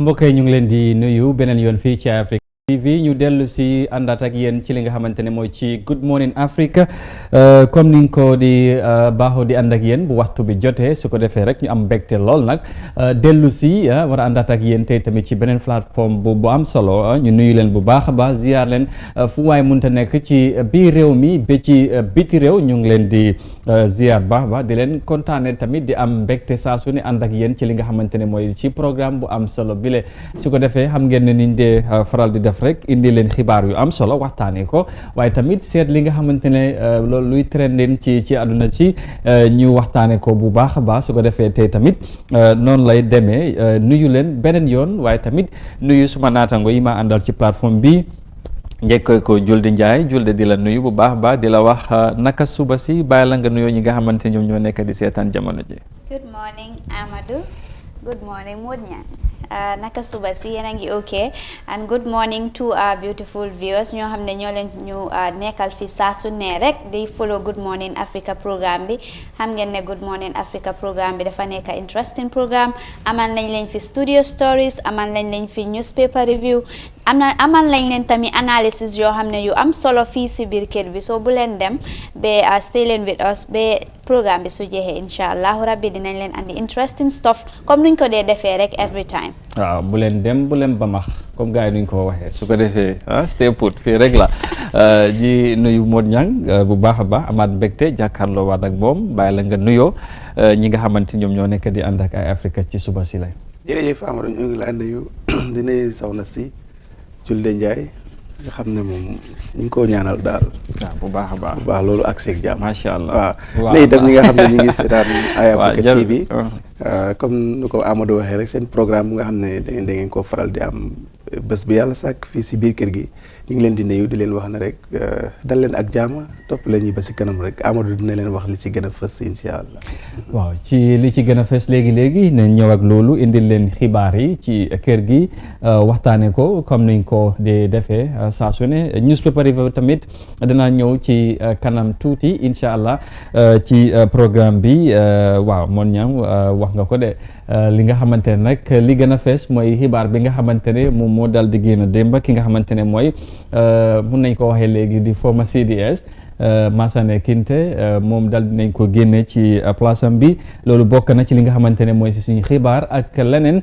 mbokk yi ñu ngi leen di nuyu beneen yoon fii ci Africa TV ñu dellu si àndaat ak yéen ci li nga xamante ne mooy ci Good Morning Africa comme ni nga ko di baaxoo di ànd ak yéen bu waxtu bi jotee su ko defee rek ñu am mbégte lool nag dellu si war a àndaat ak yéen tey tamit ci beneen plateforme bu am solo ñu nuyu leen bu baax a baax ziar leen fu waay mënta nekk ci biir réew mi ba ci biti réew ñu ngi leen di ziar baax ba di leen kontaane tamit di am mbégte saa su ne ànd ak yéen ci li nga xamante ne mooy ci programme bu am solo bile su ko defee xam ngeen ne niñ dee faral di def rek indi leen xibaar yu am solo waxtaanee ko waaye tamit seet li nga xamante ne loolu luy trending ci àdduna ci ñu waxtaanee ko bu baax a baax su ko defee tey tamit noonu lay demee nuyu leen beneen yoon waaye tamit nuyu suma naatango yi ma àndal ci plateforme bi njëkkoy ko Julde Ndiaye Julde di la nuyu bu baax baax di la wax naka suba si bàyyi la nga nuyoo ñi nga xamante ñoom ñoo nekk di seetaan jamono ji. Good morning Amadou. Good morning Modniang. Naka suba si yéen a ngi ok and good morning to our beautiful viewers ñoo xam ne ñoo leen ñu nekkal fi saa su ne rek di follow Good Morning Africa programme bi xam ngeen ne Good Morning Africa programme bi dafa nekk interesting programme amal nañ leen fi studio stories amal nañ leen fi newspaper review amal nañ leen tamit analysis yoo xam ne yu am solo fii si biir kër bi so bu leen dem ba stay leen with us ba programme bi su jeexee incha allahu rabbi dinañ leen andi interesting stuff comme nuñ ko dee defee rek every time. waaw bu leen dem bu leen ba max comme gars yi nuñ ko waxee su ko defee stay put fii rek la ji nuyu Modou Niang bu baax a baax amaat mbégte jàkkaarloo waat ak moom bàyyi la nga nuyoo ñi nga xamante ñoom ñoo nekk di ànd ak ay Africa ci suba si lay. jërëjëf Amadou ñu ngi laa nuyu di nuyu soxna si Julde Ndiaye nga xam ne moom ñu ngi koo ñaanal daal. waaw bu baax a baax bu baax loolu ak seeg jàmm. macha allah waaw léegi itam ñi nga xam ne ñu ngi seetaan ay Africa TV comme nu ko Amadou waxee rek seen programme bu nga xam ne da ngeen koo faral di am bés bi yàlla sàkk fii si biir kër gi ñu ngi leen di nuyu di leen wax ne rek dal leen ak jàmm topp leen ñi ba si kanam rek Amadou dina leen wax li ci gën a fës incha allah. waaw ci li ci gën a fës léegi ne ñëw ak loolu indil leen xibaar yi ci kër gi waxtaanee ko comme niñ ko di defee saa su ne newspaper yi tamit dina ñëw ci kanam tuuti incha allah ci programme bi waaw moon ñam wax nga ko de li nga xamante ne nag li gën a fees mooy xibaar bi nga xamante ne moom moo dal di génn démb ki nga xamante ne mooy mun nañ ko waxee léegi di former CDS Masane Kinte moom dal dinañ ko génne ci place am bi loolu bokk na ci li nga xamante ne mooy si suñu xibaar ak leneen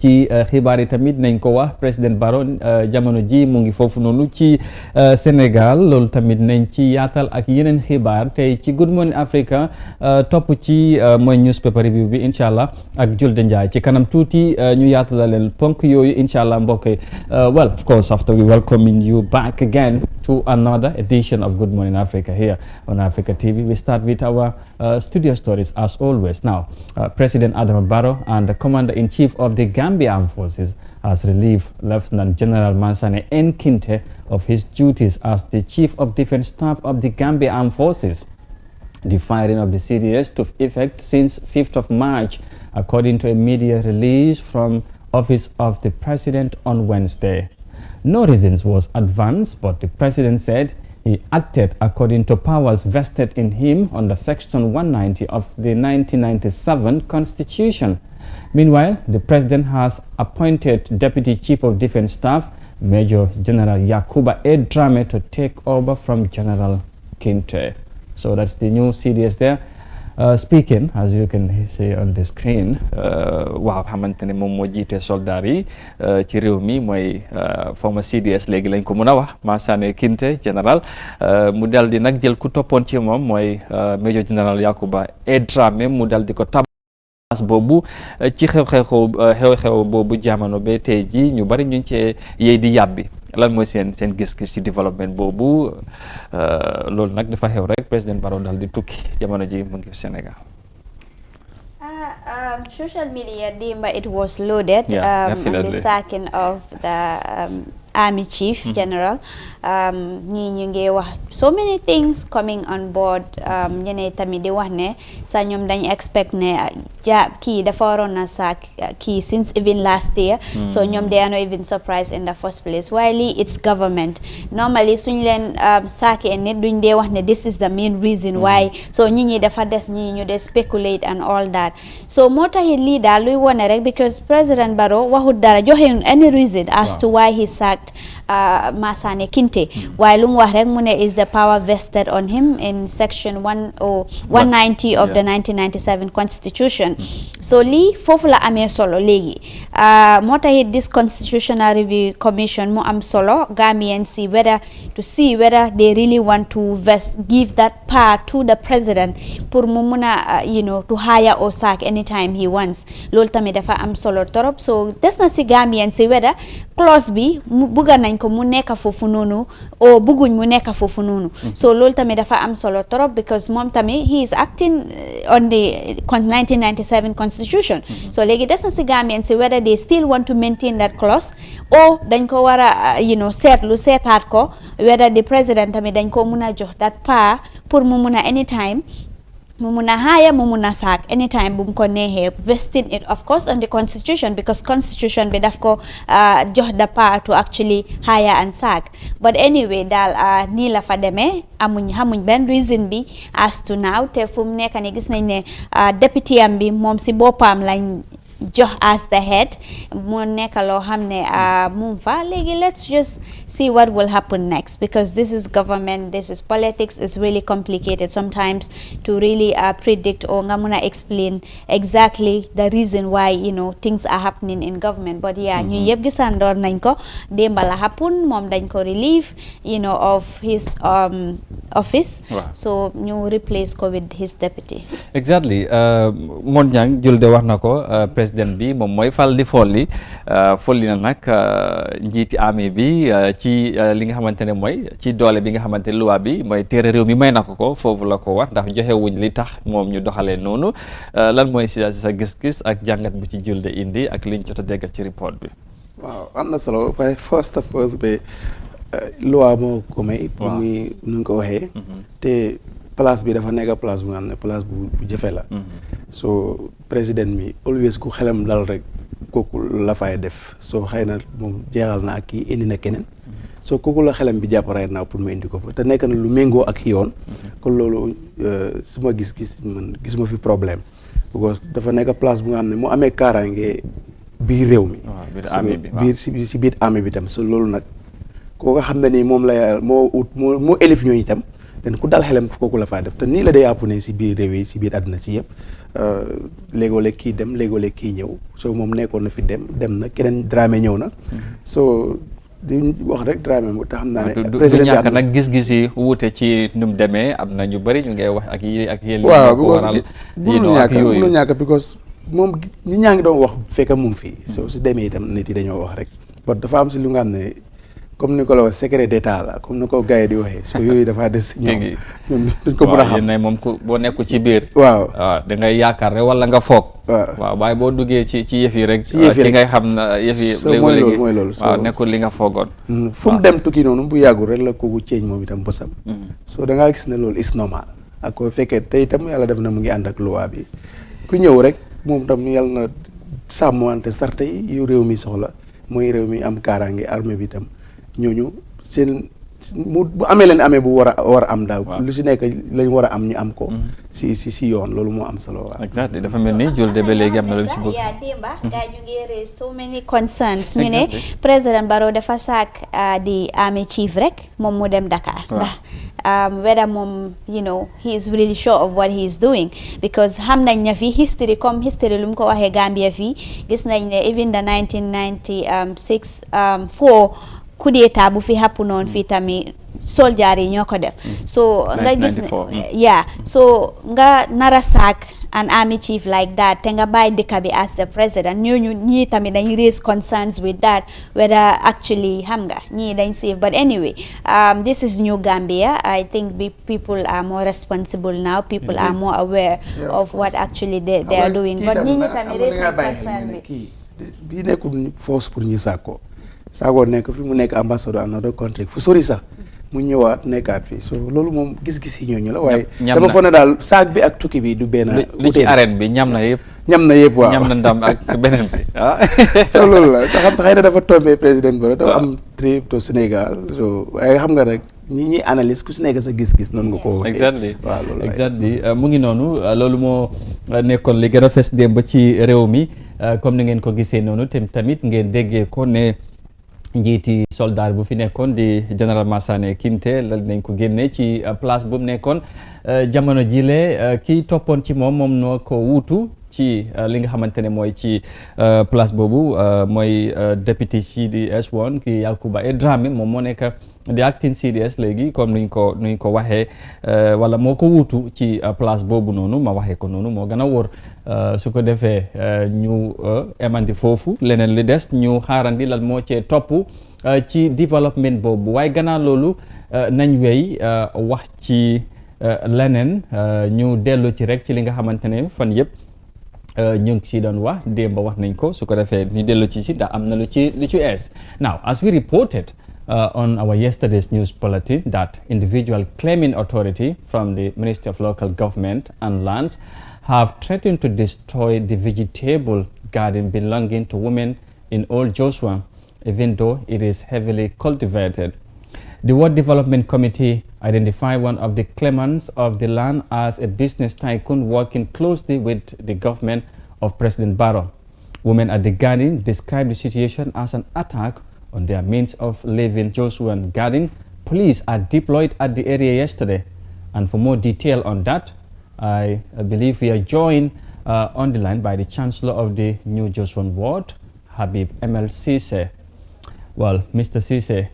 ci xibaar yi tamit nañ ko wax président Barrow jamono ji mu ngi foofu noonu ci Sénégal loolu tamit nañ ci yaatal ak yeneen xibaar tey ci Good Morning Africa topp ci mooy newspaper review bi incha allah ak Julde Ndiaye ci kanam tuuti ñu yaatal leen ponk yooyu incha allah mbokk yi well of course after we welcoming you back again to another edition of Good Morning Africa here on Africa TV. We start with our studio stories as always. Now, President Adama Barrow and the Commander-in-Chief of the Gambia Armed Forces has relieved Lieutenant General Mansane N. Kinte of his duties as the Chief of Defense Staff of the Gambia Armed Forces. The firing of the CDS took effect since 5th of March, according to a media release from Office of the President on Wednesday. No reasons was advanced, but the President said he acted according to powers vested in him under Section 190 of the 1997 Constitution. Meanwhile, the President has appointed Deputy Chief of Defense Staff, Major General Yakuba A. Drame, to take over from General Kinte. So that's the new CDS there. Speaking, as you can see on the screen, waaw xamante ne moom moo jiite soldaar yi ci réew mi mooy former CDS léegi lañ ko mën a wax Masane Kinte général mu dal di nag jël ku toppoon ci moom mooy Major General Yakuba A. Drame mu dal di ko tabaas boobu ci xew-xew boobu jamono ba tey ji ñu bari ñu cee yey di yàbbi lan mooy seen gis-gis ci développement boobu loolu nag dafa xew rek président Barrow dal di tukki jamono ji mu ngi Sénégal. Social media dimba it was loaded on the sacking of the Army Chief General. ñii ñu ngi wax so many things coming on board ñeneen tamit di wax ne sa ñoom dañ expect ne key the foreigner sack key since even last year. So they are not even surprised in the first place. While it's government, normally suñ leen sack and nit duñ dee wax ne this is the main reason why. So ñi dafa des ñi ñu de speculate and all that. So moo taxit lii daal luy wone rek because President Barrow waxut dara joxe any reason as to why he sacked Masane Kinte. While lu mu wax rek mu ne is the power vested on him in section 190 of the 1997 constitution. So lii foofu la amee solo léegi moo taxit this constitutional review commission mu am solo Gambians see whether they really want to give that power to the president pour mu mun a to hire or sack anytime he wants. Loolu tamit dafa am solo torop. So des na si Gambians si whether clause bi bugga nañ ko mu nekk foofu noonu o bugguñ mu nekk foofu noonu. So loolu tamit dafa am solo torop because moom tamit he is acting on the 1997 constitution. So léegi des na si Gambians si whether they still want to maintain that clause or dañ ko war a seetaat ko whether the president tamit dañ ko mun a jox that power pour mu mun a anytime mu mun a hire mu mun a sack anytime bu mu ko neexee vesting it of course on the constitution because constitution bi daf ko jox the power to actually hire and sack. But anyway daal nii la fa demee xamuñ benn reason bi as to now te fu mu nekk ni gis nañ ne député am bi moom si boppam lañ jox as the head mu nekk loo xam ne mu fa léegi let's just see what will happen next because this is government, this is politics. It's really complicated sometimes to really predict or nga mun a explain exactly the reason why things are happening in government. But yeah ñu yëpp gisandoor nañ ko démba la happen moom dañ ko relieve of his office. So ñu replace ko with his deputy. Exactly. Mon Jang Julde wax na ko président bi moom mooy fal di folli na nag njiiti armée bi ci li nga xamante ne mooy ci doole bi nga xamante ne loi bi mooy téere réew mi may na ko foofu la ko wax ndax joxe wuñ li tax moom ñu doxalee noonu lan mooy si sa gis-gis ak jàngat bu ci Julde indi ak liñ jot a dégg ci report bi. waaw am na solo waaye first ba loi moo ko may. pour muy nu nga ko waxee. te place bi dafa nekk place bu nga xam ne place bu jafe la. so président mi always ku xelam dal rek kooku la fay def soo xëy na moom jeexal na ak kii indi na keneen. so kooku la xelam bi jàpp right now pour mu indi ko fa te nekk na lu méngoo ak yoon. kon loolu suma gis-gis man gisuma fi problème. because dafa nekk place bu nga xam ne mu amee kaaraange biir réew mi. biir si biir armée bi tam so loolu nag koo nga xam ne nii moom la moo élif ñooñu itam. den ku dal xelam kooku la faa def te nii la day àpp ne si biir réew yi si biir àdduna si yëpp léegoo-léeg kii dem léegoo-léeg kii ñëw so moom nekkoon na fi dem na keneen Dramé ñëw na so di wax rek Dramé moo tax xam naa ne président bi ñàkk nag gis-gis yi wuute ci nu mu demee am na ñu bëri ñu ngay wax ak yéen waaw mënul ñàkk because moom ñi ñaa ngi doon wax fekk mu ngi fii so su demee itam nit yi dañoo wax rek but dafa am si lu nga xam ne comme ni ko la wax secret d'état la comme ni ko gars yi di waxee so yooyu dafa des ñoom duñ ko mën a xam moom boo nekku ci biir waaw da ngay yaakaar rek wala nga foog waaw waaye boo duggee ci yëf yi rek ci ngay xam na yëf yi léegi mooy loolu waaw nekkul li nga foogoon fu mu dem tukki noonu bu yàggul rek la kooku ceeñ moom itam bosam so da ngaa gis ne loolu is normal ak ko fekkee te itam yàlla def na mu ngi ànd ak loi bi ku ñëw rek moom tam yàlla na sàmmante sarte yi yu réew mi soxla mooy réew mi am kaaraange armée bi itam ñooñu seen bu amee leen amee bu war a am daal lu si nekk lañ war a am ñu am ko si yoon loolu moo am solo waaw exactly dafa mel ni Julde ba léegi am na lu ci bëgg yaa démba gaa ñu ngi raise so many concerns ñu ne président Barrow dafa saak di army chief rek moom mu dem Dakar ndax whether moom he is really sure of what he is doing because xam nañ ne fii history lu mu ko waxee Gambia fii gis nañ ne even the 1996 coup d'état bu fi happen noonu fii tamit soldier yi ñoo ko def so nga gis ne so nga nara saak an army chief like that te nga bàyyi dëkk bi as the president ñii tamit dañ raise concerns with that whether actually xam nga ñii dañ safe but anyway this is new Gambia. I think people are more responsible now, people are more aware of what actually they are doing but ñii tamit raise concern bi bii nekkul force pour ñu saako nekk fi mu nekk ambassadeur another country fu sori sax mu ñëwaat nekkaat fii so loolu moom gis-gis yi ñooñu la waaye dama foog ne daal saak bi ak tukki bi du benn lu ci arène bi ñam na yëpp ñam na yëpp waaw ñam na ndam ak beneen bi so loolu la te xam xëy na dafa tombé président Barrow dafa am trip to Sénégal so waaye xam nga rek ñi analyse ku si nekk sa gis-gis noonu nga ko exactly waaw loolu exactly mu ngi noonu loolu moo nekkoon li gën a fes démb ci réew mi comme ni ngeen ko gisee noonu tamit ngeen déggee ko ne njiiti soldat bu fi nekkoon di général Massané Kinte lal nañ ko génne ci place bu mu nekkoon jamono jile kii toppoon ci moom noo ko wuutu ci li nga xamante ne mooy ci place boobu mooy député CDS woon ki Yankuba Dramé moom moo nekk di acting CDS léegi comme nuñ ko waxee wala moo ko wuutu ci place boobu noonu ma waxee ko noonu moo gën a wóor su ko defee ñu emandi foofu leneen li des ñu xaarandi lan moo cee topp ci développement boobu waaye gannaaw loolu nañ wey wax ci leneen ñu dellu ci rek ci li nga xamante ne fan yëpp ñu ngi ci doon wax démb wax nañ ko su ko defee ñu dellu ci ndax am na lu ci ees now as we reported on our yesterday's news bulletin that individual claiming authority from the Ministry of Local Government and Lands have threatened to destroy the vegetable garden belonging to women in Old Joshua, even though it is heavily cultivated. The World Development Committee identified one of the claimants of the land as a business tycoon working closely with the government of President Barrow. Women at the garden described the situation as an attack on their means of living. Joshuan Garden police are deployed at the area yesterday, and for more detail on that, I believe we are joined on the line by the Chancellor of the New Joshuan Ward, Habib Emel Sise. Well, Mr. Sise,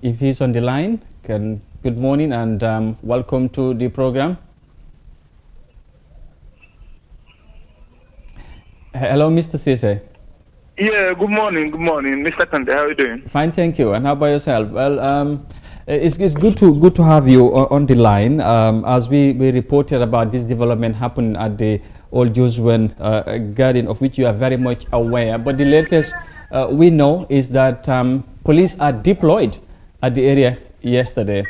if he's on the line, good morning and welcome to the program. Hello, Mr. Sise. Yeah, good morning, Mr. Kante. How are you doing? Fine, thank you. And how about yourself? Well, it's good to have you on the line. As we reported about this development happening at the Old Joshuan Garden, of which you are very much aware. But the latest we know is that police are deployed at the area yesterday.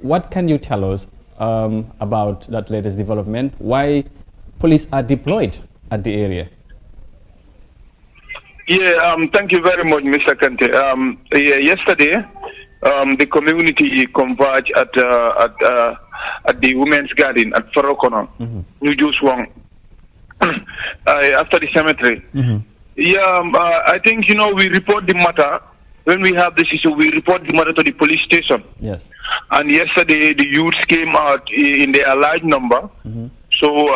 What can you tell us about that latest development? Why police are deployed at the area? Yeah, thank you very much, Mr. Kante. Yesterday, the community converged at the Women's Garden at Farokona, New Joshuan, after the cemetery. Yeah, I think, we report the matter. When we have this issue, we report the matter to the police station. Yes. And yesterday, the youths came out in their large number. So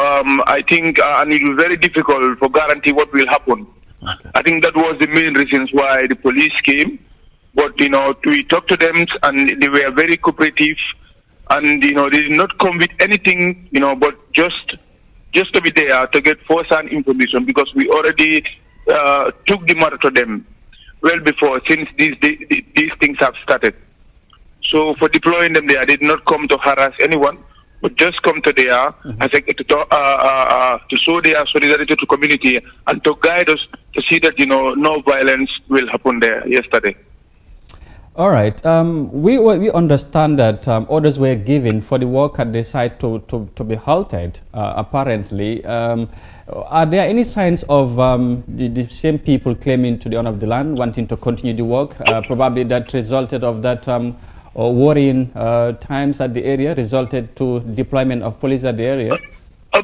I think, and it was very difficult for guarantee what will happen. Okay. I think that was the main reasons why the police came. But, we talked to them and they were very cooperative. And, they did not come with anything, but just to be there to get first-hand information, because we already took the matter to them well before, since these things have started. So for deploying them there, they did not come to harass anyone, but just come to there to show their solidarity to community and to guide us to see that no violence will happen there yesterday. All right. We understand that orders were given for the work at the site to be halted. Apparently, are there any signs of the same people claiming to the owner of the land wanting to continue the work? Probably that resulted of that worrying times at the area resulted to deployment of police at the area.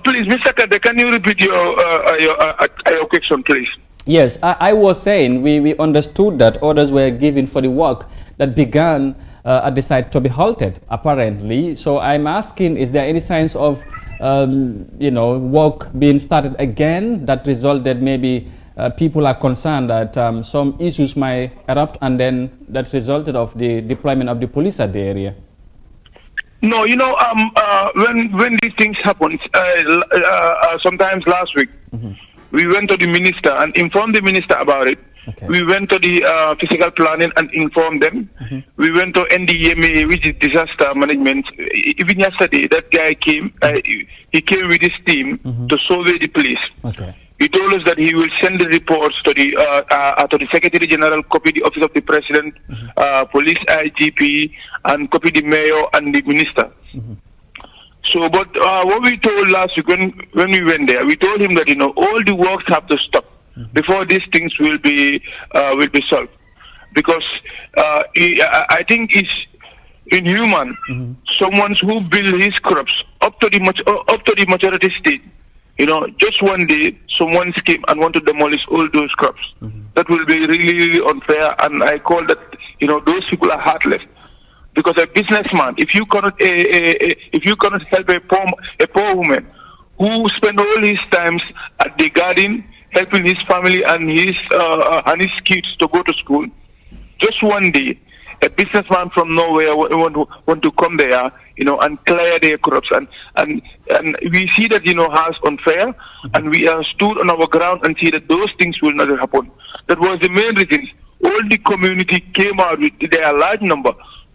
Please, Mr. Kade, can you repeat your question, please? Yes, I was saying we understood that orders were given for the work that began at the site to be halted, apparently. So I'm asking, is there any signs of, work being started again that resulted maybe people are concerned that some issues might erupt and then that resulted of the deployment of the police at the area? No, when these things happen, sometimes last week, we went to the minister and informed the minister about it. Okay. We went to the physical planning and informed them. We went to NDMA, which is disaster management. Even yesterday, that guy came. He came with his team to survey the place. Okay. He told us that he will send the reports to the Secretary General, copy the Office of the President, police IGP, and copy the mayor and the minister. So, but what we told last week when we went there, we told him that all the works have to stop before these things will be solved, because I think it's inhuman. Someone who build his crops up to the majority state, just one day someone came and want to demolish all those crops. That will be really, really unfair, and I call that those people are heartless. Because a businessman, if you cannot help a poor woman who spend all his times at the garden helping his family and his kids to go to school, just one day a businessman from nowhere want to come there, and clear their crops, and we see that has unfair, and we are stood on our ground and see that those things will not happen. That was the main reason. All the community came out with their large number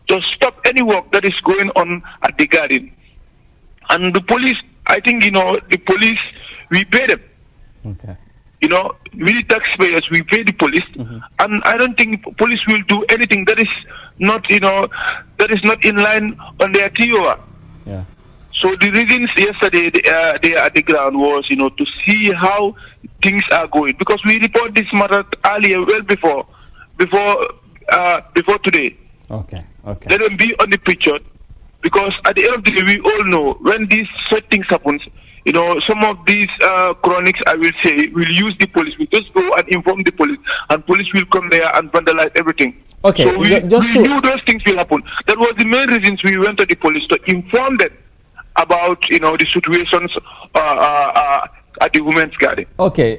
to stop any work that is going on at the garden. And the police, I think, the police, we pay them. Okay. We the taxpayers, we pay the police. And I don't think police will do anything that is not, in line on their TOR. Yeah. So the reasons yesterday they at the ground was, to see how things are going. Because we report this matter earlier, well before today. Okay. Let them be on the picture, because at the end of the day, we all know when these such things happens, some of these chronics, I will say, will use the police. We just go and inform the police, and police will come there and vandalize everything. Okay. So we knew those things will happen. That was the main reasons we went to the police, to inform them about the situations at the women's garden. Okay.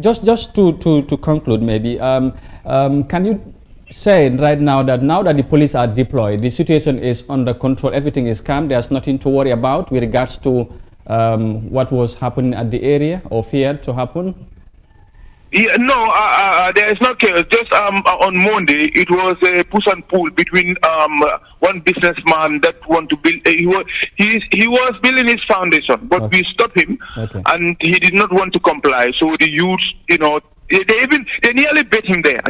Just to conclude, maybe can you say right now that the police are deployed, the situation is under control, everything is calm, there's nothing to worry about with regards to what was happening at the area or feared to happen? Yeah, no, there is no chaos. Just on Monday, it was a push and pull between one businessman that want to build. He was building his foundation, but we stopped him, and he did not want to comply. So the youths, they nearly beat him there.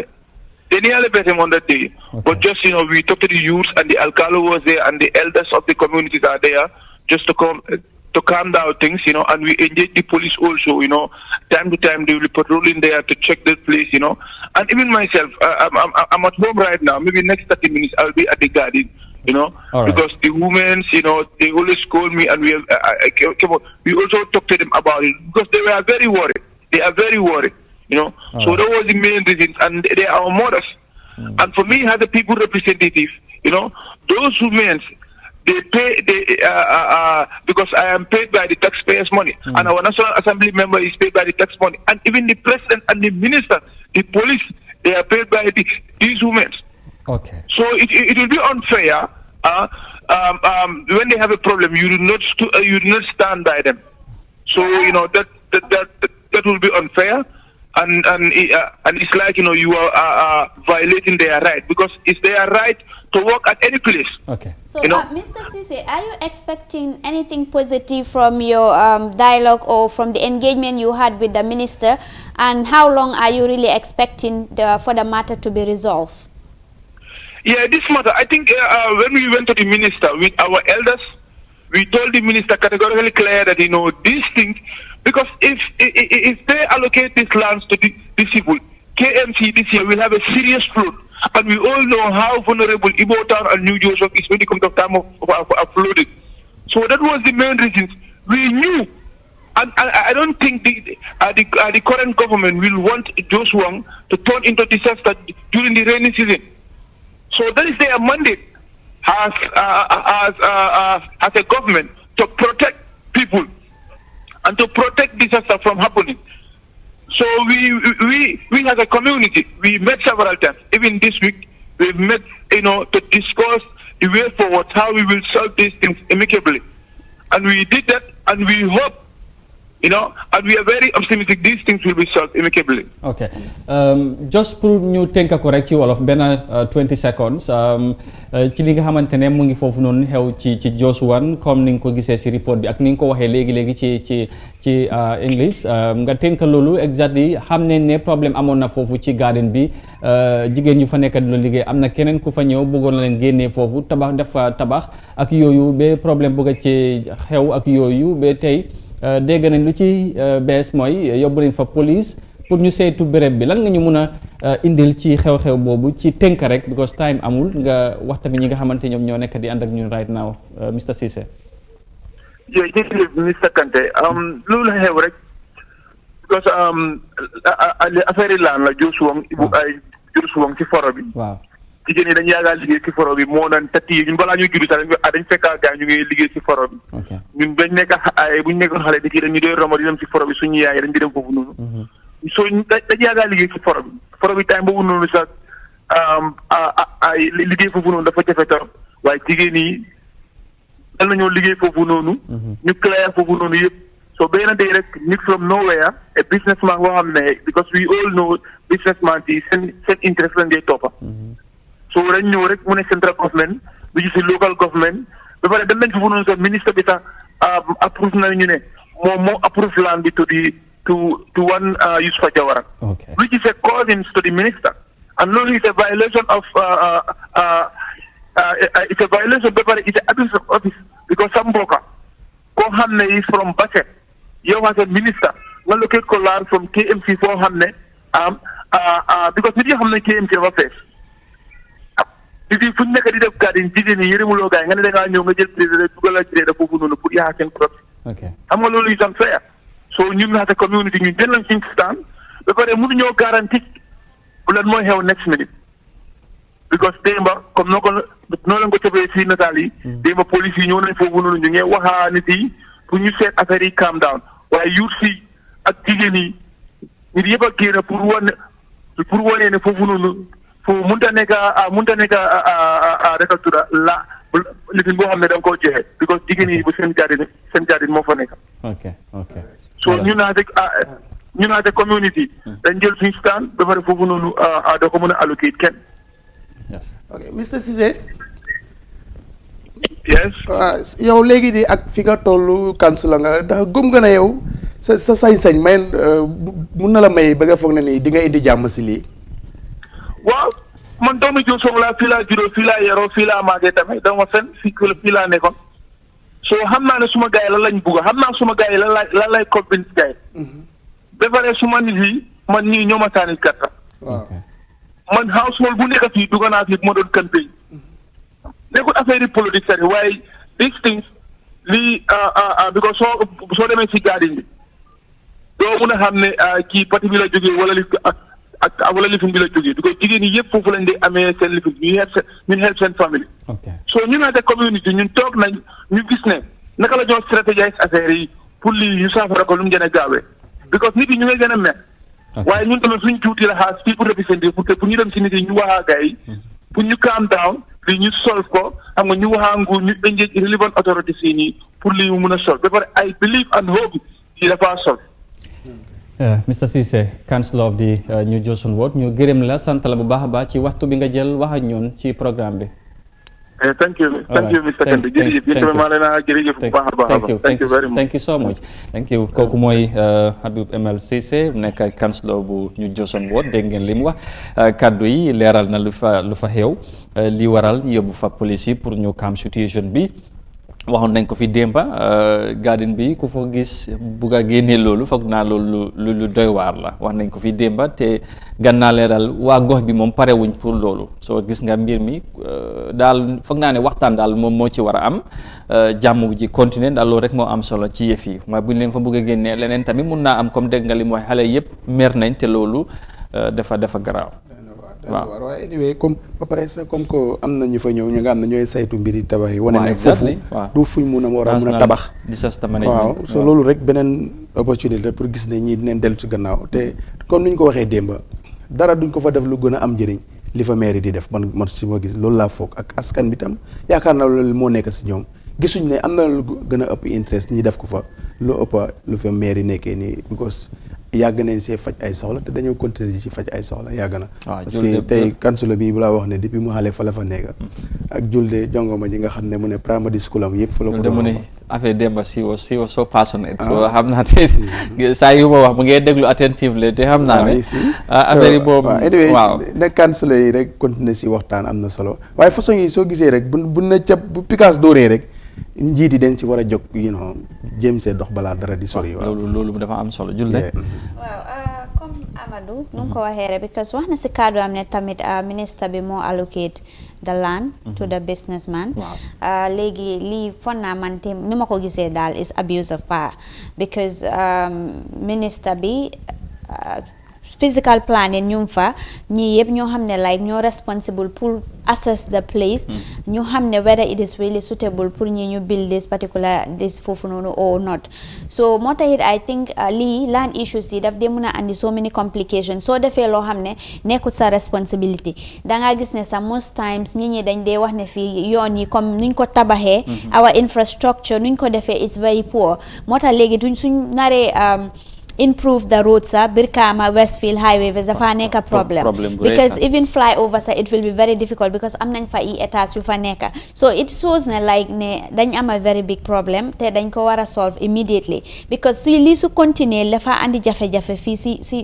They nearly bet him on that day. But just, we talked to the youths, and the alcalde was there, and the elders of the communities are there just to calm down things, and we engage the police also, time to time they will be patrolling there to check that place, And even myself, I'm at home right now. Maybe next 30 minutes I'll be at the garden, because the women, they always call me, and we also talk to them about it, because they were very worried. They are very worried. So that was the main reason, and they are our mothers. And for me, as a people representative, those women, they pay, because I am paid by the taxpayers' money, and our National Assembly member is paid by the tax money, and even the president and the minister, the police, they are paid by these women. Okay. So it will be unfair when they have a problem. You do not stand by them. So that will be unfair. And it's like, you are violating their right, because it's their right to work at any place. Okay. So, Mr. Cisse, are you expecting anything positive from your dialogue or from the engagement you had with the minister? And how long are you really expecting for the matter to be resolved? Yeah, this matter, I think when we went to the minister with our elders, we told the minister categorically clear that, these things, because if they allocate these lands to these people, KMC this year will have a serious flood. And we all know how vulnerable Ibo Town and New Joseph is when it comes to time of flooding. So that was the main reason. We knew, and I don't think the current government will want Joshua to turn into disaster during the rainy season. So that is their mandate as a government, to protect people and to protect disaster from happening. So we as a community, we met several times. Even this week, we met, to discuss the way forward, how we will solve these things amicably. And we did that, and we hope and we are very optimistic these things will be solved amicably. Okay. Just pour ñu tënk ko rek ci wolof benn 20 seconds ci li nga xamante ne mu ngi foofu noonu xew ci Joshua comme ni nga ko gisee si report bi ak ni nga ko waxee léegi ci English nga tënk loolu exactly xam ne problème amoon na foofu ci garden bi jigéen ñu fa nekk di la liggéey am na keneen ku fa ñëw bëggoon na leen génnee foofu tabax def tabax ak yooyu ba problème bëgg a ci xew ak yooyu ba tey dégg nañ lu ci bees mooy yóbbu nañ fa police pour ñu saytu béréb bi lan nga ñu mun a indil ci xew-xew boobu ci tënk rek because time amul nga wax tamit ñi nga xamante ñoom ñoo nekk di ànd ak ñun right now Mr Ceesay. jërëjëf Mr Kante loolu la xew rek because affaire yi laan la Joshua ci foro bi. waaw jigéen ñi dañu yaagaa liggéey ci foro bi moo doon tati yi ñun balaa ñuy judd sax dañ fekk gaa ñu ngi liggéey ci foro bi. ñun buñ nekkoon xale di kii dañu doon romb di dem ci foro bi suñu yaay dañ di dem foofu noonu. soo dañu yaagaa liggéey ci foro bi time boobu noonu sax liggéey foofu noonu dafa jafe torop waaye jigéen yi dal nañoo liggéey foofu noonu. ñu clair foofu noonu yëpp. so benn day rek nit from nowhere a businessman boo xam ne because we all know businessman yi seen interest lañ ngay toppa so dañ ñëw rek mu ne central government bi ci si local government ba pare dem nañ foofu noonu sax ministre bi sax approuve nañu ne moo approuve land bi to one Yusufa Jawara which is a cause to the minister and loolu is a violation of it's a violation ba pare it's an abuse of office because sa mbokka koo xam ne is from Basse yow as a minister nga locate ko land from KMC foo xam ne because nit yoo xam ne KMC dafa fees di fu ñu nekk di def garden jigéen ñi yërëmuloo gaay nga ne da ngaa ñëw nga jël président dugal la ci foofu noonu pour yaa seen projet xam nga loolu itam fair so ñun naata community ñun jël nañ suñ stand ba pare mënuñoo garanti bu lan mooy xew next minute because démba comme noo leen ko tëbee si nataal yi démba police yi ñëw nañ foofu noonu ñu ngi waxaa nit yi pour ñu seet affaire yi calm down waaye youth si ak jigéen yi nit yëpp a génn pour wane ne foofu noonu fu munta nekk reka tudda la lifin boo xam ne da nga koo joxe because jigéen yi bu seen jardin moo fa nekk so ñu naate community dañ jël suñu stand ba pare foofu noonu doo ko mën a allocate kenn ok Mr Ceesay yes yow léegi di ak fi nga tollu councilor nga ndax gëm nga ne yow sa sañ-sañ may mun na la may ba nga foog ne nii di nga indi jàmm si lii waaw man doomu Joosong laa fii laa juddoo fii laa yaroo fii laa màggee tamit dama fen fii laa nekkoon so xam naa ne suma gars yi lan lañ bugg xam naa suma gars yi lan lay convince gars yi ba pare suma nit yi man ñii ñoo ma saani karta man household bu nekk fii dugg naa fii bu ma doon campagne nekkul affaire yi politique sari waaye these things lii because soo demee si garden bi doo mun a xam ne kii parti bi la jógee wala lifin bi la jógee because jigéen ñi yëpp foofu lañ di amee seen lifin ñun help seen famille so ñu naate community ñun toog nañ ñu gis ne naka la ñoo stratégiser affaire yi pour lii ñu saafara ko lu mu gën a gaawee because nit yi ñu ngay gën a mer waaye ñun tamit suñ tuuti la xaas fii pour représenter pour ñu dem si nit yi ñu waxaa gars yi pour ñu calm down lii ñu solve ko xam nga ñu waxaa nguur ñu engage relevant authorities yi nii pour lii mu mun a solve ba pare I believe and hope yi dafa solve Mr Ceesay councillor of the New Johnson Ward ñu gërëm la sant la bu baax a baax ci waxtu bi nga jël wax ak ñun ci programme bi. Thank you Mr Kante jërëjëf yéen tamit maa leen a jërëjëf bu baax a baax thank you very much thank you so much thank you kooku mooy Habib ML Ceesay nekk councillor bu New Johnson Ward dégg ngeen li mu wax kaddu yi leeral na lu fa xew li waral ñu yóbbu fa police yi pour ñu calm situation bi waxoon nañ ko fi démba garden bi ku fa gis bugg a génnee loolu foog naa loolu lu doy waar la wax nañ ko fi démba te gannaa leeral waa gox bi moom parewuñ pour loolu soo gis nga mbir mi daal foog naa ne waxtaan daal moom moo ci war a am jàmm ji continuer daal loolu rek moo am solo ci yëf yi waaye buñ leen fa bëgg a génnee leneen tamit mun naa am comme dégg nga li mooy xale yëpp mer nañ te loolu dafa garaaw waaw waaye anyway comme ba pare sax comme que am na ñu fa ñëw ñu nga xam ne ñooy saytu mbiri tabax yi wane ne foofu du fuñ war a mun a tabax waaw so loolu rek beneen opportunité pour gis ne ñii dinañ dellu ci gannaaw te comme ni ñu ko waxee démba dara duñ ko fa def lu gën a am njëriñ li fa mairie di def man si ma gis loolu laa foog ak askan bi tam yaakaar na loolu moo nekk si ñoom gisuñ ne am na lu gën a ëpp interest ñi def ko fa lu ëpp lu fa maire yi nekkee nii because yàgg nañ see faj ay soxla te dañoo continuer ci faj ay soxla yàgg na parce que tey kansula bi bu laa wax ne depuis mu xale fa la fa nekk ak julde jongoma ji nga xam ne mu ne primary school am yëpp fa la ko doon wax affaire Demba she was so passionate so xam naa te saa yu ma wax mu ngi déglu attentively te xam naa ne affaire yi boobu waaw ne kansula yi rek continuer si waxtaan am na solo waaye façon yi soo gisee rek bu na cap bu piquage dooree rek njiit yi dañ ci war a jóg jéem see dox balaa dara di sori. waaw loolu dafa am solo Julde. waaw comme Amadou nu nga ko waxee rek because wax na si kaddu am ne tamit ministre bi moo allocate the land to the businessman. léegi lii fon naa man te ni ma ko gisee daal is abuse of power because ministre bi physical planning ñu fa ñii yëpp ñoo xam ne like ñoo responsible pour assess the place ñu xam ne whether it is really suitable pour ñi ñu build this foofu noonu or not so moo taxit I think lii land issues yi daf dee mën a andi so many complications soo defee loo xam ne nekkut sa responsibility dangaa gis ne sa most times ñi dañ dee wax ne fii yoon yi comme nuñ ko tabaxee our infrastructure nuñ ko defee it's very poor moo tax léegi duñ suñ naree improve the roads Birkama Westfield highway dafa nekk problem because even flyover it will be very difficult because am nañ fa états yu fa nekk so it shows ne like ne dañ am a very big problem te dañ ko war a solve immediately because su lii su continuer dafa andi jafe-jafe fii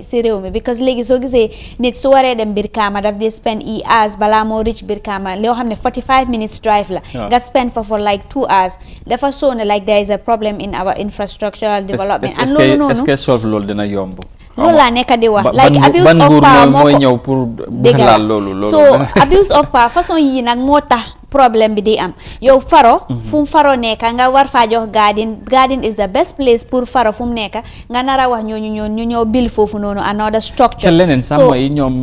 si réew mi because léegi soo gisee nit su waree dem Birkama daf di spend hours balaa moo reach Birkama loo xam ne 45 minutes drive la nga spend for like 2 hours dafa show ne like there is a problem in our infrastructural development and loolu noonu loolu dina yomb loolu laa nekk di wax like abuse of power mooy ñëw pour xalaat loolu so abuse of power façon yi nag moo tax problème bi di am yow faro fu mu faro nekk nga war faa jox garden is the best place pour faro fu mu nekk nga nar a wax ñu ñëw bil foofu noonu another structure te leneen sax mooy ñoom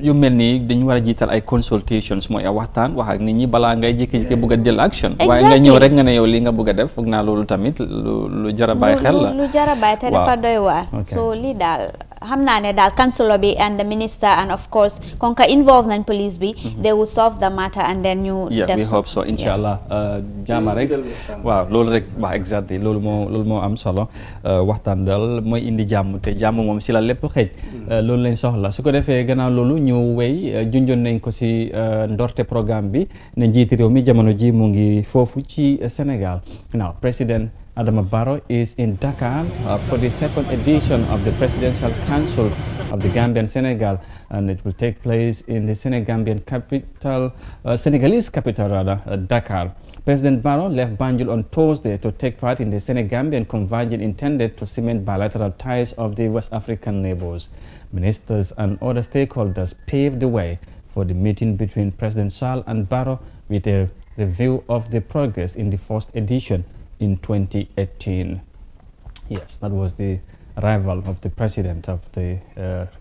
yu mel nii dañu war a jiital ay consultations mooy ay waxtaan wax ak nit ñi balaa ngay jékki-jékki bëgg a jël action waaye nga ñëw rek nga ne yow lii nga bëgg a def foog naa loolu tamit lu jar a bàyyi xel la lu jar a bàyyi te dafa doy waar so lii daal xam naa ne daal councilor bi and the minister and of course kon ka involve nañ police bi they will solve the matter and then ñu we hope so inshallah jaama rek waaw loolu rek waaw exactly loolu moo am solo waxtaan daal mooy indi jàmm te jàmm moom si la lépp xëj loolu lañ soxla su ko defee gannaaw loolu ñu wéy junjoon nañ ko si ndorte programme bi ne njiiti réew mi jamono ji mu ngi foofu ci Sénégal now President Adama Barrow is in Dakar for the second edition of the Presidential Council of the Gambian Senegal, and it will take place in the Senegalese capital, Dakar. President Barrow left Banjul on Thursday to take part in the Senegambian convention intended to cement bilateral ties of the West African neighbors. Ministers and other stakeholders paved the way for the meeting between President Sall and Barrow with a review of the progress in the first edition in 2018. Yes, that was the arrival of the President of the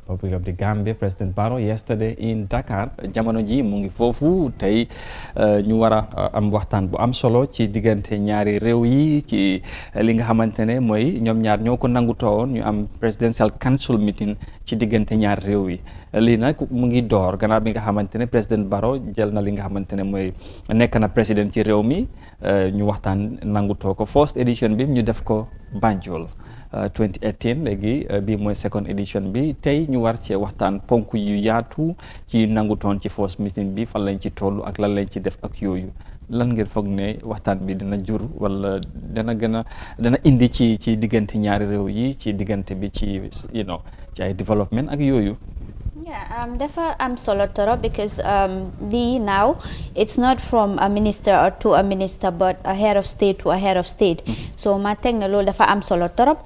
Republic of the Gambia, President Barrow, yesterday in Dakar. Jamono ji mu ngi foofu tey ñu war a am waxtaan bu am solo ci diggante ñaari réew yi ci li nga xamante ne mooy ñoom ñaar ñoo ko nangu toowoon ñu am Presidential Council meeting ci diggante ñaari réew yi lii nag mu ngi door gannaaw bi nga xamante ne President Barrow jël na li nga xamante ne mooy nekk na président ci réew mi ñu waxtaan nangu too ko first edition bi ñu def ko Banjul 2018 léegi bii mooy second edition bi tey ñu war cee waxtaan ponk yu yaatu ci nangutoon ci first meeting bi fan lañ ci toll ak lan lañ ci def ak yooyu lan ngeen foog ne waxtaan bi dina jur wala dana indi ci diggante ñaari réew yi ci diggante bi ci ci ay development ak yooyu. Yeah, dafa am solo torop because now it's not from a minister to a minister but a head of state to a head of state. So ma teg na loolu dafa am solo torop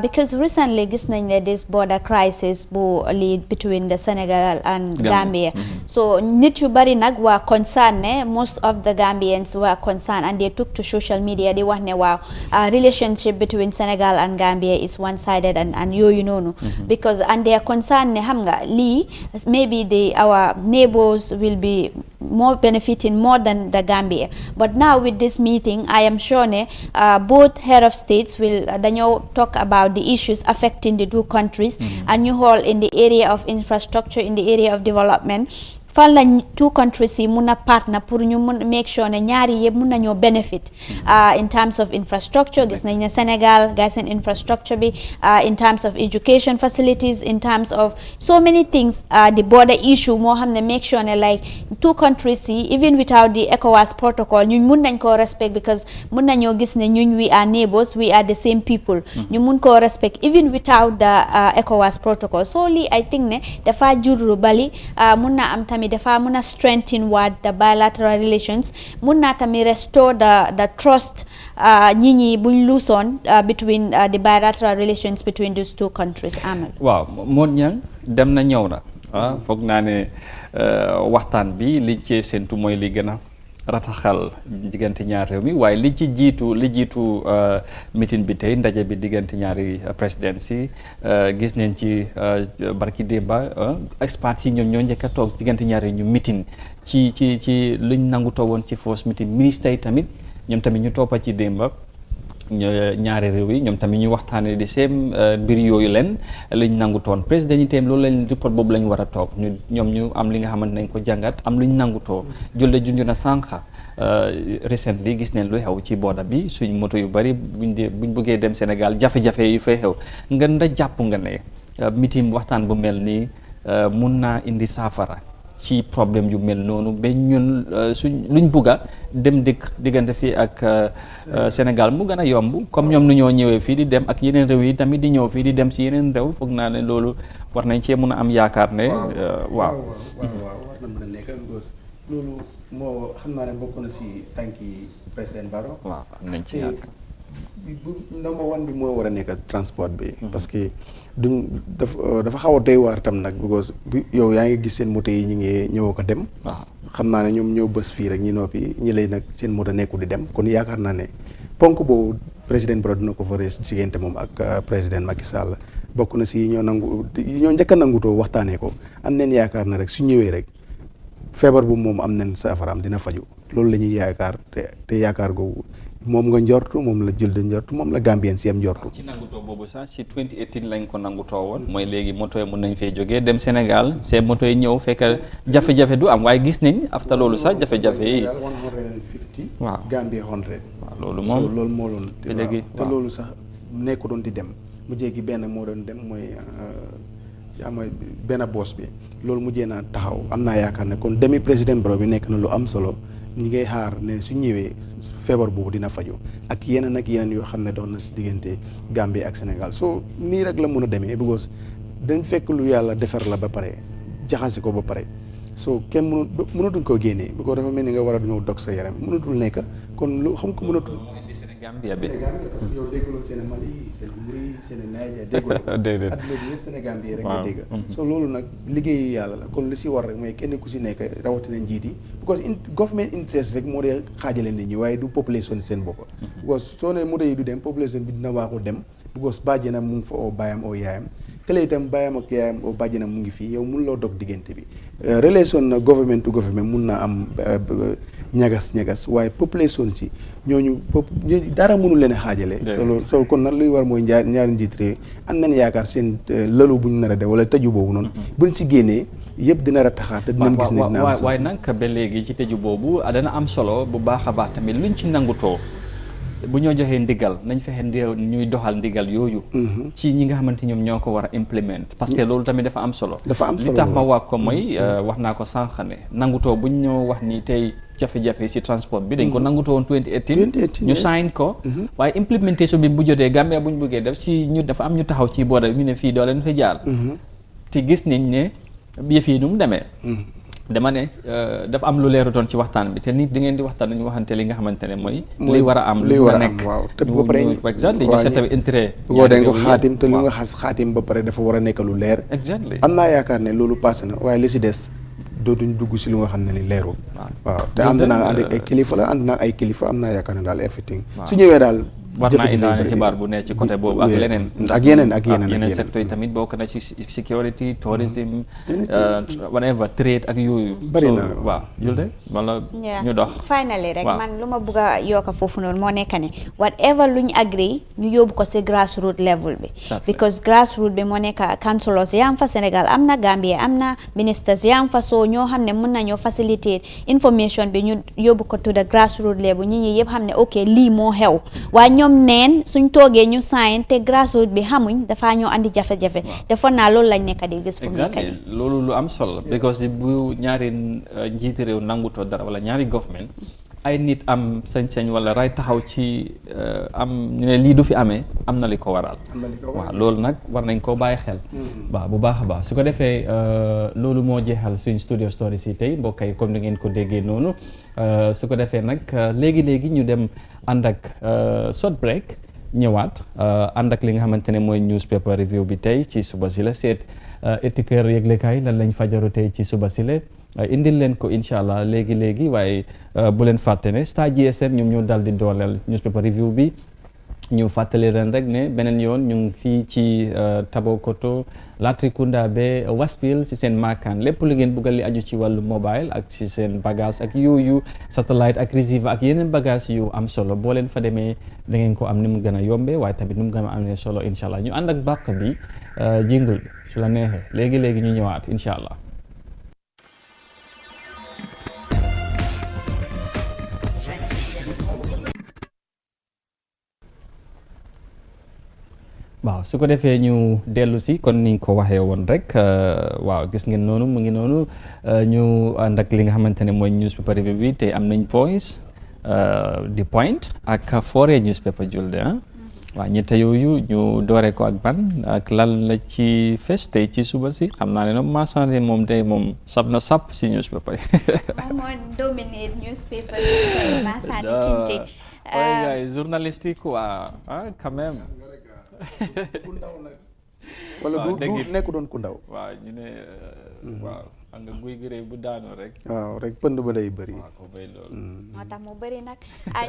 because recently gis nañ ne this border crisis bu lead between the Senegal and Gambia. So nit yu bari nag waa concerned ne most of the Gambians were concerned and they took to social media di wax ne waaw relationship between Senegal and Gambia is one-sided and yooyu noonu because and they are concerned ne xam nga maybe our neighbors will be more benefiting more than the Gambia. But now with this meeting, I am sure both head of states will talk about the issues affecting the two countries and you hold in the area of infrastructure, in the area of development. fal nañ two countries yi mun a partner pour ñu mun make sure ne ñaari yëpp mun nañoo benefit in terms of infrastructure gis nañ ne Sénégal gars seen infrastructure bi in terms of education facilities in terms of so many things the border issue moo xam ne make sure ne like two countries yi even without the ECOWAS protocol ñun mun nañ koo respect because mun nañoo gis ne ñun we are neighbors we are the same people ñu mun koo respect even without the ECOWAS protocol so lii I think ne dafa jur lu bali mun na am tamit dafa mun a strengthen what the bilateral relations mun na tamit restore the trust ñi buñ luusoon between the bilateral relations between these two countries amal waaw Modou Niang dem na ñëw na foog naa ne waxtaan bi liñ ci séntu mooy li gën a rataxal diggante ñaar réew mi waaye li jiitu meeting bi tey ndaje bi diggante ñaari président si gis nañ ci barki démba experts yi ñoom ñoo njëkk a toog diggante ñaari ñu meeting ci luñ nangutoo woon ci first meeting ministre yi tamit ñoom tamit ñu toppa ci démba ñaari réew yi ñoom tamit ñu waxtaanee di seen mbir yooyu leen liñ nangutoon président yi itam loolu lañ report boobu lañ war a toog ñoom ñu am li nga xamante nañ ko jàngat am luñ nangutoo julle junj na sànq recently gis neen lu xew ci booda bi suñ moto yu bari buñ bëggee dem Sénégal jafe-jafe yu fay xew nga nda jàpp nga ne meeting waxtaan bu mel nii mun naa indi saafara ci problème yu mel noonu ba ñun suñ luñ bugga dem diggante fii ak Sénégal mu gën a yomb comme ñoom nu ñoo ñëwee fii di dem ak yeneen réew yi tamit di ñëw fii di dem ci yeneen réew foog naa ne loolu war nañ cee mun a am yaakaar ne waaw war na mën a nekk loolu moo xam naa ne bokk na si tànki président Barrow waaw am nañ ci yaakaar number one bi moo war a nekk transport bi parce que dafa xaw a doy waar tam nag because yow yaa ngi gis seen moto yi ñu ngi ñëw ko dem xam naa ne ñoom ñoo bës fii rek ñi noppi ñi lay nag seen moto nekku di dem kon yaakaar naa ne ponk boobu président Barrow dina ko fa rees diggante moom ak président Macky Sall bokk na si ñoo njëkk a nangutoo waxtaanee ko am neen yaakaar na rek su ñëwee rek feebar bu moom am nañ saafaraam dina faju loolu la ñuy yaakaar te yaakaar googu moom nga njortu moom la jël de njortu moom la Gambien si am njortu. ci nangutoo boobu sax ci 2018 lañ ko nangutoo woon mooy léegi moto yi mun nañ fee jógee dem Sénégal seen moto yi ñëw fekk jafe-jafe du am waaye gis nañ after loolu sax jafe-jafe yi. 150. waaw Gambie 100. waaw loolu moom loolu moo doon. te léegi te loolu sax nekku doon di dem mu jéegi benn moo doon dem mooy benn boss bi loolu mujjee naa taxaw am naa yaakaar ne kon demi président Barrow bi nekk na lu am solo. ñi ngay xaar ne su ñëwee feebar boobu dina faju ak yeneen yoo xam ne doon na si diggante Gambie ak Sénégal so nii rek la mun a demee because dañ fekk lu yàlla defar la ba pare jaxase ko ba pare so kenn mënatuñ koo génnee because dafa mel ni nga war a ñëw dog sa yaram mënatul nekk kon lu xam ko mënatul Gambia bi parce que yow dégguloo seen Mali seen Mauritanie seen Nigeria dégguloo déedéet adduna bi yëpp Sénégal bi rek nga dégg so loolu nag liggéeyu yàlla la kon li si war rek mooy kenn ku si nekk rawatina njiit yi because government interest rek moo dee xaajale nit ñi waaye du population seen bopp because soo ne moto yi du dem population bi dina waaxu dem because bàjjenam mu ngi fa oo baayam oo yaayam kële itam baayam ak yaayam oo bàjjenam mu ngi fii yow mun loo dog diggante bi relation na government to government mun na am ñagas waaye population si ñooñu dara mënu leen a xaajale so kon nag luy war mooy ñaari njiit réew am nañ yaakaar seen lalu buñ nar a def wala tëju boobu noonu buñ si génnee yëpp dina rataxaat te dinañ gis ne dina am solo waaye nag ba léegi ci tëju boobu dana am solo bu baax a baax tamit luñ ci nangutoo bu ñoo joxee ndigal nañ fexe ñuy doxal ndigal yooyu ci ñi nga xamante ñoom ñoo ko war a implement parce que loolu tamit dafa am solo li tax ma wax ko mooy wax naa ko sànq ne nangutoo buñ ñoo wax ni tey jafe-jafe si transport bi dañ ko nangutoo woon 2018 ñu sign ko waaye implementation bi bu jotee Gambia buñ bëggee def si ñu dafa am ñu taxaw ci border bi ñu ne fii doo leen fi jaar te gis nañ ne yëf yi nu mu demee dama ne dafa am lu leerutoon ci waxtaan bi te nit di ngeen di waxtaan ñu waxante li nga xamante ne mooy li war a am li war a nekk waaw te ba pare exactly ñu seet intérêt boo dañ ko xaatim te li nga xas xaatim ba pare dafa war a nekk lu leer exactly am naa yaakaar ne loolu passé na waaye li si des dootuñ dugg si lu nga xam ne ni leerul waaw te ànd naa ay kilifa la ànd naa ay kilifa am naa yaakaar ne daal everything su ñëwee daal war naa indaale xibaar bu nekk ci côté boobu ak leneen ak yeneen secteur yi tamit bokk na ci security tourism whatever trade ak yooyu bari na waaw julde wala ñu dox finally rek man lu ma bëgg a yokk foofu noonu moo nekk ne whatever lu ñu agree ñu yóbbu ko si grassroot level bi because grassroot bi moo nekk councilors yaa fa Sénégal am na Gambia am na ministers yaa fa soo ñoo xam ne mën nañoo facilitate information bi ñu yóbbu ko to the grassroot level ñi ñi yëpp xam ne ok lii moo xew waaye ñoom neen suñ toogee ñu sign te grassroot bi xamuñ dafaa ñoo andi jafe-jafe defoon naa loolu lañ nekk di gis fu mu nekk nii loolu lu am solo because bu ñaari njiiti réew nangutoo dara wala ñaari government ay nit am sañ-sañ wala ray taxaw ci am ñu ne lii du fi amee am na li ko waral waaw loolu nag war nañ koo bàyyi xel waaw bu baax a baax su ko defee loolu moo jeexal suñ studio stories yi tey mbokk yi comme ni ngeen ko déggee noonu su ko defee nag léegi-léegi ñu dem ànd ak short break ñëwaat ànd ak li nga xamante ne mooy newspaper review bi tey ci suba si la seet étiqueur yëglekaay lan lañ fajaru tey ci suba si la indil leen ko incha allah léegi-léegi waaye bu leen fàtte ne Star GSM ñoom ñoo dal di dooleel newspaper review bi ñu fàttali leen rek ne beneen yoon ñu ngi fii ci Tabokoto Latrikunda be Waspil si seen maakaan lépp lu ngeen bëggal li aju ci wàllu mobile ak ci seen bagage ak yooyu satellite ak receiver ak yeneen bagage yu am solo boo leen fa demee da ngeen ko am ni mu gën a yombee waaye tamit ni mu gën a amee solo incha allah ñu ànd ak bàq bi jingle bi su la neexee léegi-léegi ñu ñëwaat incha allah. waaw su ko defee ñu dellu si kon niñ ko waxee woon rek waaw gis ngeen noonu mu ngi noonu ñu ànd ak li nga xamante ne mooy newspaper review bi tey am nañ Voice The Point ak Foroyaa newspaper julde waaw ñette yooyu ñu doore ko ak ban ak lan la ci fes tey ci suba si xam naa ne nag maasante moom tey moom sab na sap si newspaper yi moo dominate newspaper yi maasante kinte journaliste yi quoi quand même wala du nekk doon ku ndaw waaw ñu ne waaw xam nga guy gi rëy bu daanoo rek waaw rek pënd ba day bëri moo tax mu bëri nag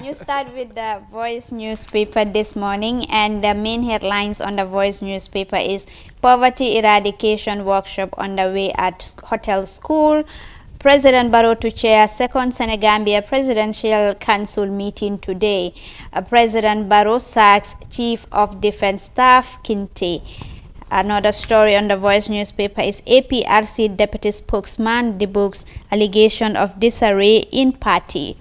ñu start with the Voice newspaper this morning and the main headlines on the Voice newspaper is poverty eradication workshop underway at Hotel School. President Barrow to chair second Senegambia Presidential Council meeting today. President Barrow sacks Chief of Defense Staff Kinte. Another story on the Voice newspaper is APRC Deputy Spokesman debunks allegation of disarray in party.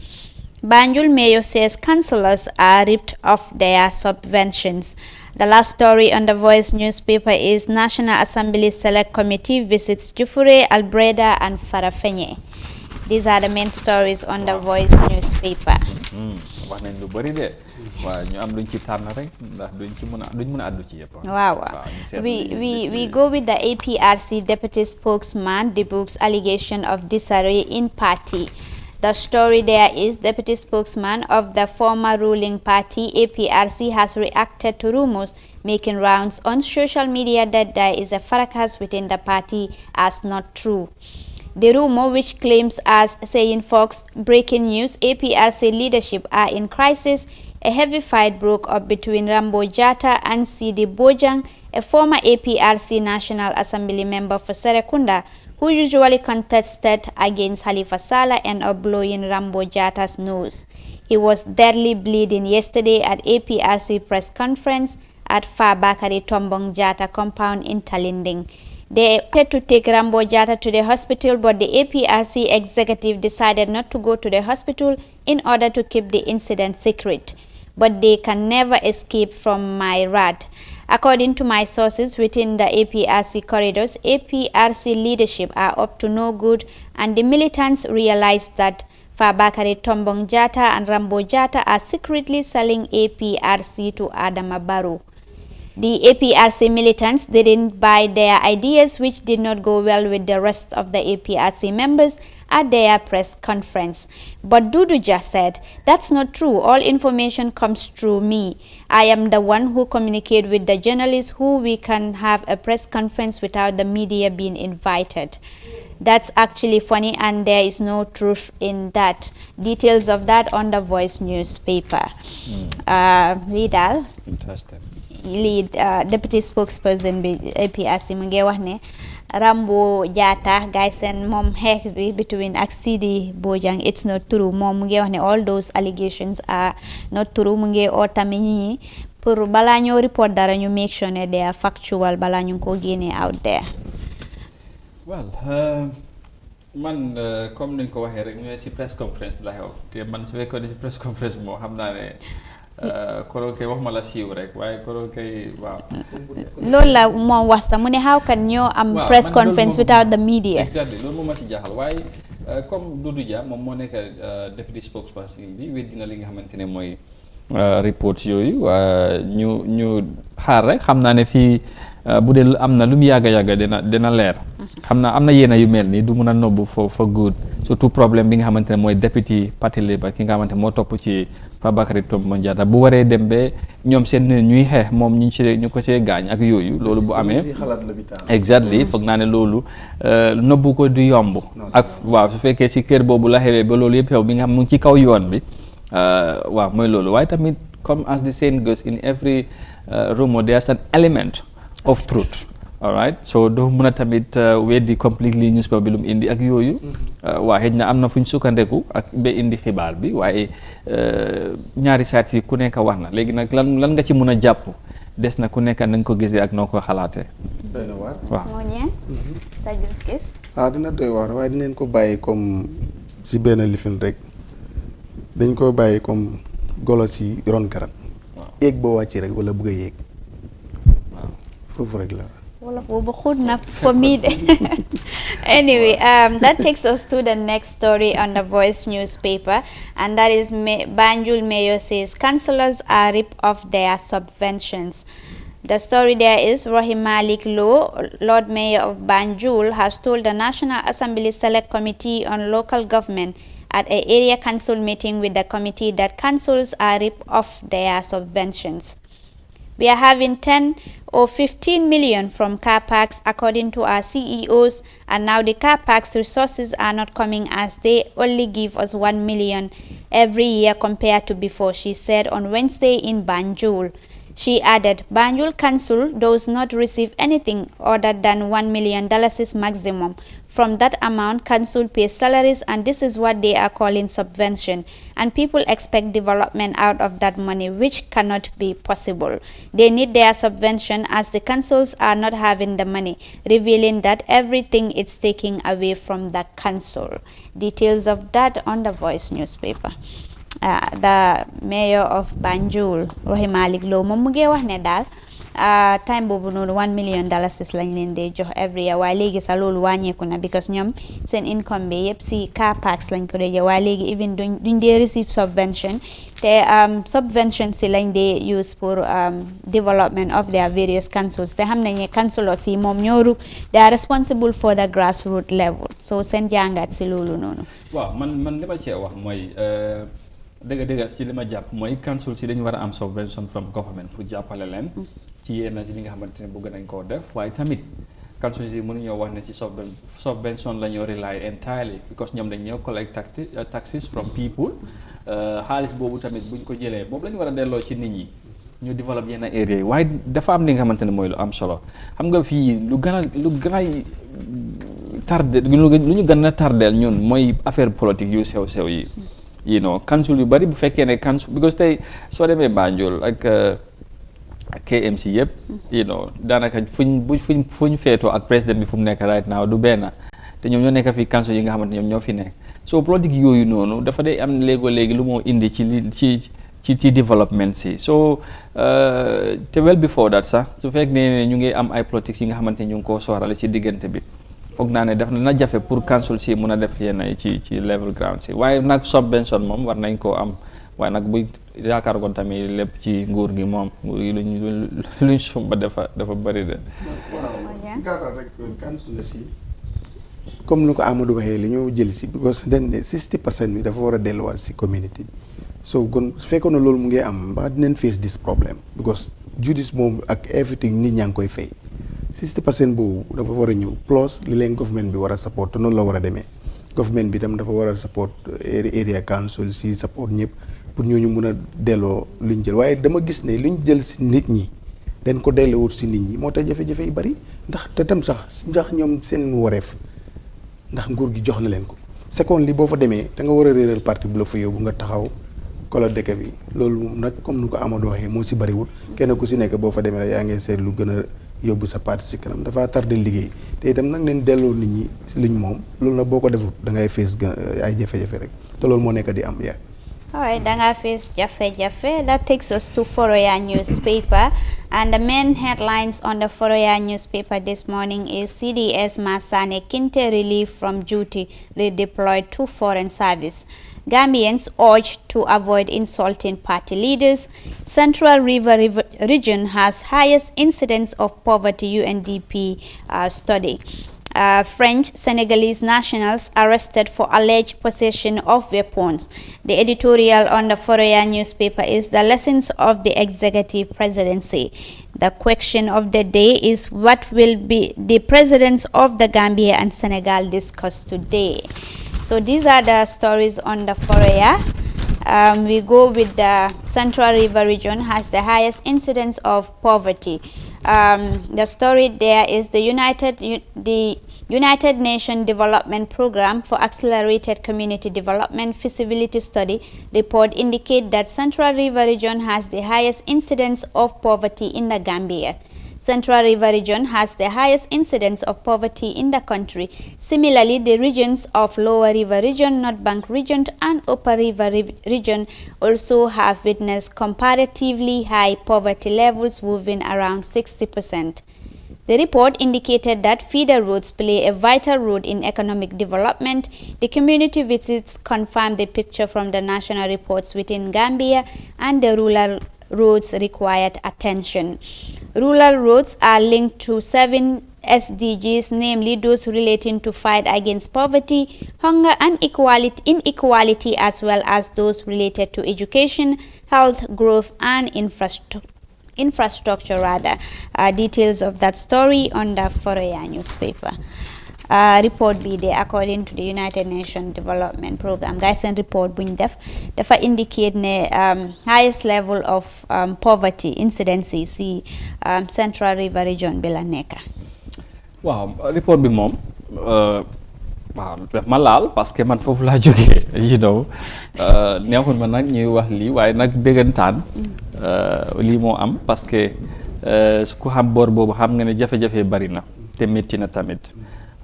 Banjul Mayor says councillors are ripped of their subventions. The last story on the Voice newspaper is National Assembly Select Committee visits Jufure, Albreda and Farafenye. These are the main stories on the Voice newspaper. wax nañ lu bari de waaw ñu am luñ ci tànn rek ndax duñ mën a addu ci yëpp. waaw we go with the APRC Deputy Spokesman debunks allegation of disarray in party. The story there is Deputy Spokesman of the former ruling party, APRC, has reacted to rumors making rounds on social media that there is a fracas within the party as not true. The rumor, which claims as saying Fox breaking news, APRC leadership are in crisis. A heavy fight broke up between Rambo Jatta and Sidi Bojang, a former APRC National Assembly member for Serekunda, who usually contested against Halifa Sallah and up blowing Rambo Jatta's nose. He was deadly bleeding yesterday at APRC press conference at Fabakari Tombong Jatta compound in Talinding. They had to take Rambo Jatta to the hospital, but the APRC executive decided not to go to the hospital in order to keep the incident secret. But they can never escape from my wrath. According to my sources within the APRC corridors, APRC leadership are up to no good, and the militants realize that Fabakari Tombong Jatta and Rambo Jatta are secretly selling APRC to Adama Barrow. The APRC militants didn't buy their ideas, which did not go well with the rest of the APRC members at their press conference. But Duduja said, "That's not true. All information comes through me. I am the one who communicate with the journalists who we can have a press conference without the media being invited." That's actually funny, and there is no truth in that. Details of that on the Voice newspaper. Lidal. Interesting. Lead deputy spokesperson bi APRC mu ngi wax ne Rambo Jatta guys and mom xeex bi between ak Sidi Bojang it's not true. Moom mu ngi wax ne all those allegations are not true. Mu ngi oo tamit ñi pour balaa ñoo report dara ñu make sure ne they are factual balaa ñu ko génne out there. Well, man comme ni nga ko waxee rek ñooy si press conference la xew te man su fekkoon ne si press conference moo xam naa ne koro kay wax ma la siiw rek waaye koro kay waaw. loolu la moom wax sax mu ne how can ñoo am press conference without the media. Exactly loolu moom ma si jaaxal waaye comme Doudou Dia moom moo nekk deputy spokesperson bi weddi na li nga xamante ne mooy report yooyu ñu xaar rek xam naa ne fii bu dee am na lu mu yàgga dina leer. xam naa am na yéena yu mel nii du mun a nobbu for good surtout problème bi nga xamante ne mooy deputy party Labour ki nga xamante moo topp ci Fabakary Tombong Jatta bu waree dem ba ñoom seen ñuy xeex moom ñu ko see gaañ ak yooyu loolu bu amee exactly foog naa ne loolu nobbu ko du yomb ak waaw su fekkee si kër boobu la xewee ba loolu yëpp xew bi nga xam mu ngi ci kaw yoon bi waaw mooy loolu waaye tamit comme as the saying goes in every rumor there's an element of truth. All right so doo mën a tamit weddi completely newspaper bi lu mu indi ak yooyu waa xëy na am na fu ñu sukkandeku ak ba indi xibaar bi waaye ñaari saat yi ku nekk wax na léegi nag lan nga ci mën a jàpp des na ku nekk na nga ko gisee ak noo ko xalaatee. doy na waar moo ñee sa gis-gis. dina doy waar waaye dinañ ko bàyyi comme si benn lifin rek dañ ko bàyyi comme golo si ron garab. yéeg boo wàcc rek wala bëgg a yéeg. waaw foofu rek la. For me. Anyway, that takes us to the next story on the Voice newspaper, and that is Banjul Mayor says councillors are ripped off their subventions. The story there is Rohim Malik Low, Lord Mayor of Banjul, has told the National Assembly Select Committee on Local Government at an area council meeting with the committee that councils are ripped off their subventions. We are having 10 or 15 million from car parks according to our CEOs, and now the car parks resources are not coming as they only give us 1 million every year compared to before, she said on Wednesday in Banjul. She added, Banjul Council does not receive anything other than $1 million maximum. From that amount, council pays salaries, and this is what they are calling subvention. And people expect development out of that money, which cannot be possible. They need their subvention as the councils are not having the money, revealing that everything is taking away from the council. Details of that on the Voice newspaper. The mayor of Banjul, Rohim Malik Low, moom mu ngi wax ne daal time boobu noonu $1 million lañ leen dee jox every year waaye léegi sax loolu wàññeeku na because ñoom seen income bi yëpp si car parks lañ ko dee jox waaye léegi even duñ dee receive subvention te subvention si lañ dee use pour development of their various councils te xam nañ ne councilors yi moom ñooru they are responsible for the grassroots level so seen jàngat si loolu noonu. waaw man li ma cee wax mooy dëgg ci li ma jàpp mooy council si dañu war a am subvention from government pour jàppale leen ci yenn si li nga xamante ne bëgg nañ koo def waaye tamit council si mënuñoo wax ne ci subvention la ñoo rely entirely because ñoom dañ ñoo collect taxes from people xaalis boobu tamit buñ ko jëlee boobu la ñu war a delloo ci nit ñi ñu développe yenn area yi waaye dafa am li nga xamante ne mooy lu am solo xam nga fii lu gën a tardé lu ñu gën a tardeel ñun mooy affaire politique yu sew yi you know council yu bari bu fekkee ne council because tey soo demee Banjul ak KMC yëpp you know daanaka fuñ feetoo ak président bi fu mu nekk right now du benn te ñoom ñoo nekk fi council yi nga xamante ñoom ñoo fi nekk so politique yooyu noonu dafa day am léegi lu moo indi ci development si so te well before that sax su fekk ne ñu ngi am ay politics yi nga xamante ñu ngi koo soorale ci diggante bi foog naa ne def na jafe pour council si mun a def yenn ci level ground si waaye nag subvention moom war nañ koo am waaye nag bu yaakaar ko tamit lépp ci nguur gi moom nguur gi luñ sumba dafa bëri de. waaw si gàttal rek council si comme lu ko Amadou waxee li ñu jël si because dañ ne 60% bi dafa war a delluwaat si community bi so kon su fekkoon ne loolu mu ngi am ba dinañ face this problem because justice moom ak everything nit ñaa ngi koy fay 60% boobu dafa war a ñëw plus li leen government bi war a support te noonu la war a demee government bi tam dafa war a support area council si support ñëpp pour ñooñu mun a delloo luñ jël waaye dama gis ne luñ jël si nit ñi dañ ko delloowut si nit ñi moo tax jafe-jafe yu bari ndax te tam sax ndax ñoom seen wareef ndax nguur gi jox na leen ko seconde li boo fa demee da nga war a réeral parti bu la fa yóbbu nga taxaw kola dëkk bi loolu nag comme nu ko Amadou waxee moo si bariwul kenn ku si nekk boo fa demee yaa ngi seet lu gën a yóbbu sa parti si kanam dafa tardé liggéey te itam nag neen delloo nit ñi si liñ moom loolu nag boo ko defut da ngay fees ay jafe-jafe rek te loolu moo nekk di am yaa. All right, danga face jafe-jafe. That takes us to Foroyaa newspaper, and the main headlines on the Foroyaa newspaper this morning is CDS Masane Kinte relief from duty redeployed to foreign service. Gambians urged to avoid insulting party leaders. Central River region has highest incidence of poverty, UNDP study. French Senegalese nationals arrested for alleged possession of weapons. The editorial on the Foroyaa newspaper is the lessons of the executive presidency. The question of the day is what will be the presidents of the Gambia and Senegal discuss today. So these are the stories on the Foroyaa. We go with the Central River region has the highest incidence of poverty. The story there is the United Nations Development Program for Accelerated Community Development Feasibility Study report indicate that Central River region has the highest incidence of poverty in the Gambia. Central River region has the highest incidence of poverty in the country. Similarly, the regions of Lower River region, North Bank region, and Upper River region also have witnessed comparatively high poverty levels, moving around 60%. The report indicated that feeder roads play a vital role in economic development. The community visits confirmed the picture from the national reports within Gambia, and the rural roads required attention. Rural roads are linked to 7 SDGs, namely those relating to fight against poverty, hunger and inequality, as well as those related to education, health, growth and infrastructure. Details of that story on the Foroyaa newspaper. Report bi de according to the United Nations Development Program guys and report buñ def dafa indicate ne highest level of poverty incidences si Central River region bi la nekk. Waaw report bi moom waaw daf ma laal parce que man foofu laa jógee neexul ma nag ñuy wax lii waaye nag dëggantaan lii moo am parce que ku xam boor boobu xam nga ne jafe-jafe bari na te métti na tamit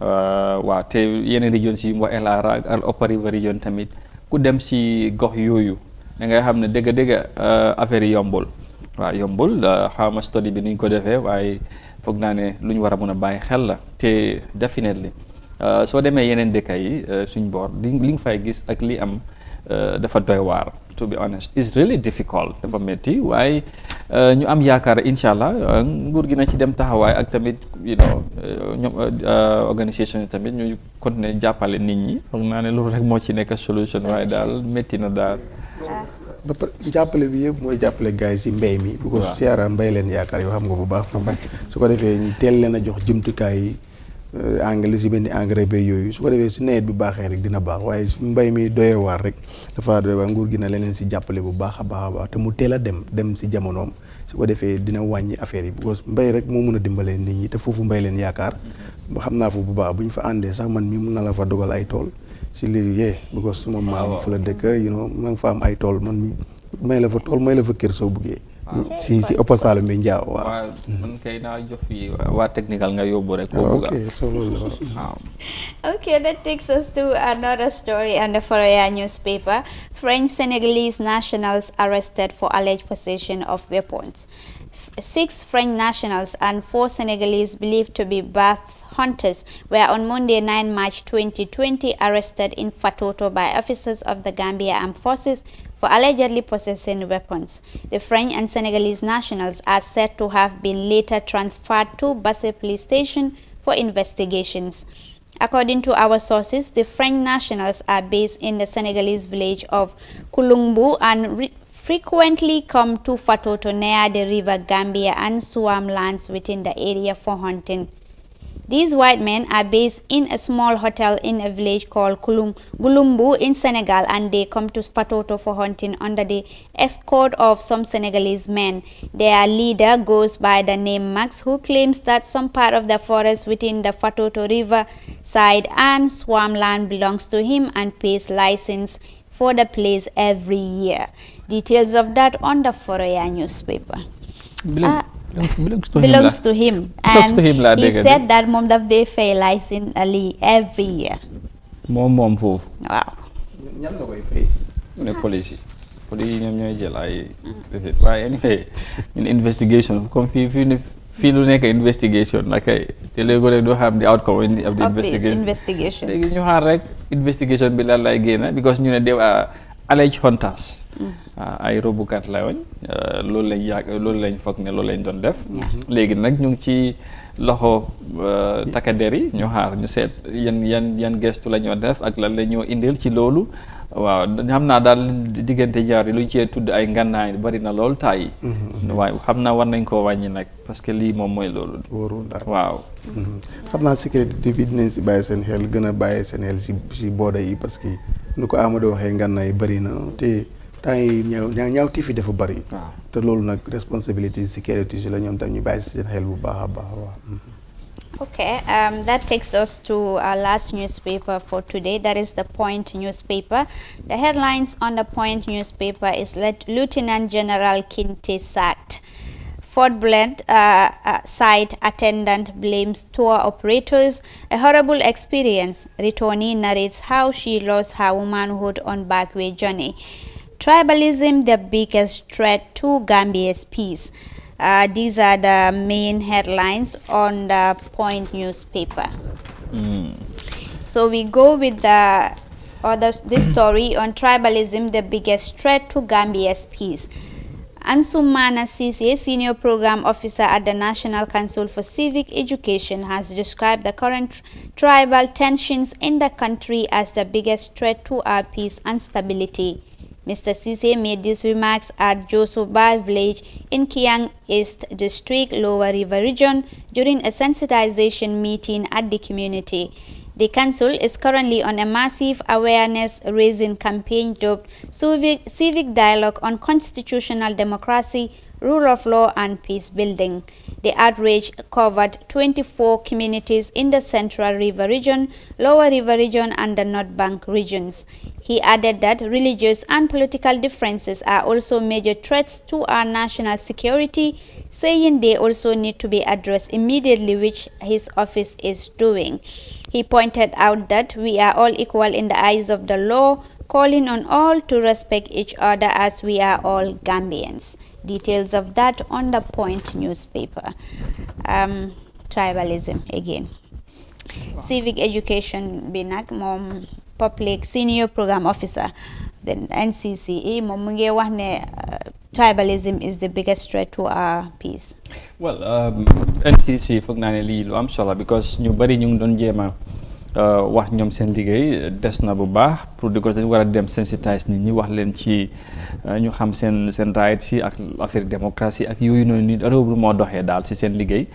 waaw te yeneen région si mu wax LR ak Upper River region tamit ku dem si gox yooyu da ngay xam ne dëgg-dëgg affaire yi yombul waaw yombul xaw ma study bi ni ñu ko defee waaye foog naa ne lu ñu war a mën a bàyyi xel la te definitely soo demee yeneen dëkk yi suñ boor li nga fay gis ak li am dafa doy waar to be honest it's really difficult dafa métti waaye ñu am yaakaar incha allah nguur gi na ci dem taxawaay ak tamit ñoom organisation yi tamit ñu continuer jàppale nit ñi foog naa ne loolu rek moo ci nekk solution waaye daal métti na daal. ba pare jàppale bi yëpp mooy jàppale gars yi si mbéy mi. bu ko siyaara mbéy leen yaakaar yoo xam nga bu baax. su ko defee ñu teel leen a jox jumtukaay yi. engrais si mel ni engrais bay yooyu su ko defee su nawet bi baaxee rek dina baax waaye su mbay mi doyee waar rek dafa doy waar nguur gi na leneen si jàppale bu baax a baax te mu teel a dem si jamonoom su ko defee dina wàññi affaire yi parce que mbay rek moo mun a dimbalee nit ñi te foofu mbay leen yaakaar xam naa foofu bu baax bu ñu fa àndee sax man mi mun na la fa dogal ay tool si lii yee because suma maam fa la dëkk ma nga fa am ay tool man mi may la fa tool may la fa kër soo buggee si Upper Saloum bi Njaaw waaw man kay naa jox fi waa technical nga yóbbu rek Okay, that takes us to another story on the Foroyaa newspaper. French Senegalese nationals arrested for alleged possession of weapons. 6 French nationals and 4 Senegalese believed to be birth hunters were on Monday 9 March 2020 arrested in Fatoto by officers of the Gambia Armed Forces for allegedly possessing weapons. The French and Senegalese nationals are said to have been later transferred to Basse Police Station for investigations. According to our sources, the French nationals are based in the Senegalese village of Kulungbu and frequently come to Fatoto near the river Gambia and swamplands within the area for hunting. These white men are based in a small hotel in a village called Gulumbu in Senegal, and they come to Fatoto for hunting under the escort of some Senegalese men. Their leader goes by the name Max, who claims that some part of the forest within the Fatoto river side and swampland belongs to him and pays license for the place every year. Details of that on the Foroya newspaper. Belongs to him. And he said that mom daf dey fay license every year. Mom foofu. Waaw. ñan la koy fay. Ne police yi ñoom ñooy jël ay waaye anyway in investigation comme fii lu nekk investigation la kay te léegi rek doo xam the outcome of the investigation léegi ñu xaar rek investigation bi lan lay génn because ñu ne they are alleged hunters. Ay robukat la woon loolu lañ foog ne loolu lañ doon def. léegi nag ñu ngi ci loxo takkader yi ñu xaar ñu seet yan gestu la ñoo def ak lan la ñoo indil ci loolu. waaw xam naa daal diggante jaar yi lu ci tudd ay ngànnaay bari na lool taay yi. waaye xam naa war nañ koo wàññi nag parce que lii moom mooy loolu. wóorul daal waaw. xam naa sécurité bi dinañ si bàyyi seen xel gën a bàyyi seen xel si booda yi parce que nu ko Amadou waxee ngànnaay bari na te. temps yi ñaaw tiif yi dafa bari. te loolu nag responsabilité sécurité si la ñoom tam ñu bàyyi si seen xel bu baax a baax waaw. Okay, that takes us to our last newspaper for today. That is the Point newspaper. The headlines on the Point newspaper is Lieutenant General Kinte sacked. Fort Blend site attendant blames tour operators. A horrible experience. Returnee narrates how she lost her womanhood on backway journey. Tribalism, the biggest threat to Gambia's peace. These are the main headlines on the Point newspaper. So we go with this story on tribalism, the biggest threat to Gambia's peace. Ansumana Sise, Senior Program Officer at the National Council for Civic Education, has described the current tribal tensions in the country as the biggest threat to our peace and stability. Mr. Sise made these remarks at Josoba village in Kiang East District, Lower River Region, during a sensitization meeting at the community. The council is currently on a massive awareness-raising campaign dubbed Civic Dialogue on Constitutional Democracy, Rule of Law and Peace Building. The outrage covered 24 communities in the Central River Region, Lower River Region and the North Bank regions. He added that religious and political differences are also major threats to our national security, saying they also need to be addressed immediately, which his office is doing. He pointed out that we are all equal in the eyes of the law, calling on all to respect each other as we are all Gambians. Details of that on the Point newspaper. Tribalism again. Wow. Civic education binak mom public senior program officer then NCCE mom mu ngi wax ne tribalism is the biggest threat to our peace. Well, NCC foog naa ne lii lu am solo because ñu bari ñu ngi doon jéema wax ñoom seen liggéey des na bu baax pour di ko dañu war a dem sensitize nit ñi wax leen ci ñu xam seen right si ak affaire démocratie ak yooyu noonu nit réew bi moo doxee daal si seen liggéey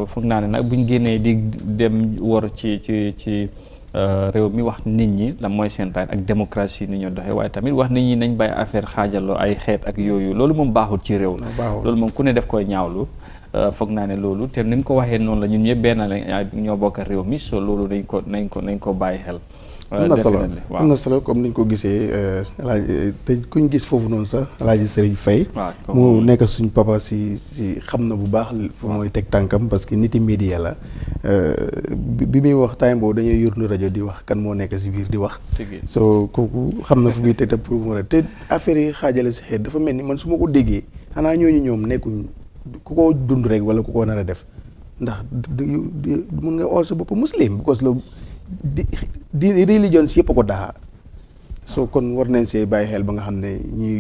foog naa ne nag buñ génnee di dem war ci réew mi wax nit ñi la mooy seen right ak démocratie ni ñoo doxee waaye tamit wax nit ñi nañ bàyyi affaire xaajaloo ay xeet ak yooyu loolu moom baaxul ci réew loolu moom ku ne def koy ñaawlu foog naa ne loolu te ni nga ko waxee noonu la ñun ñëpp benn la ñoo bokk réew mi so loolu nañ ko bàyyi xel. am na solo comme niñ ko gisee te kuñ gis foofu noonu sax Alaaji Serigne Faye mu nekk suñ papa si xam na bu baax fu mooy teg tànkam parce que niti media la bi muy wax time boobu dañuy yurnu rajo di wax kan moo nekk si biir di wax so kooku xam na fu muy teg pour mu te affaire yi xaajale si xeet dafa mel ni man su ma ko déggee xanaa ñooñu ñoom nekkuñ ku ko dund rek wala ku ko nar a def ndax mun nga ool sa bopp muslim because loolu di religion si yëpp a ko daxa soo kon war nañ see bàyyi xel ba nga xam ne ñuy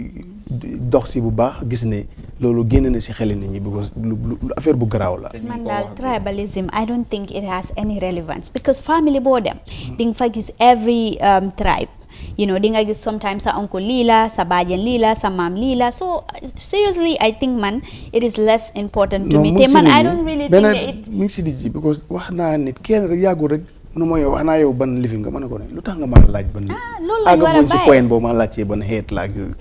dox si bu baax gis ne loolu génn na si xeli nit ñi because lu affaire bu garaaw la. man daal tribalism I don't think it has any relevance because family boo dem di nga fa gis every tribe you know, di nga gis sometimes sa uncle lila, sa bajen lila, sa mam lila. So seriously, I think man, it is less important to me. Te man, I don't really think that it. Mix because wax naa nit kenn rek yàggul rek nu ma yow wax naa yow ban living nga mën a ko ne lu tax nga mën a laaj ban. loolu lañ war a bàyyi si point boobu ma laajtee ban xeet la ak yooyu.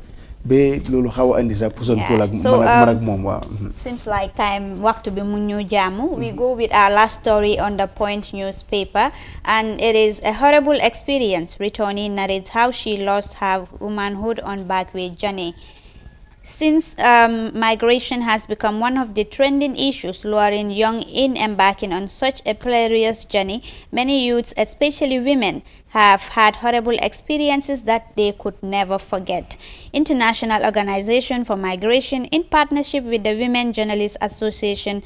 Be lolu xaw andi sa puson ko lak man ak mom wa seems like time waxtu bi mu ñu jamu. We go with our last story on the Point newspaper, and it is a horrible experience. Retoni narrates how she lost her womanhood on backway journey. Since migration has become one of the trending issues luring young in embarking on such a perilous journey, many youths, especially women, have had horrible experiences that they could never forget. International Organization for Migration, in partnership with the Women Journalists Association,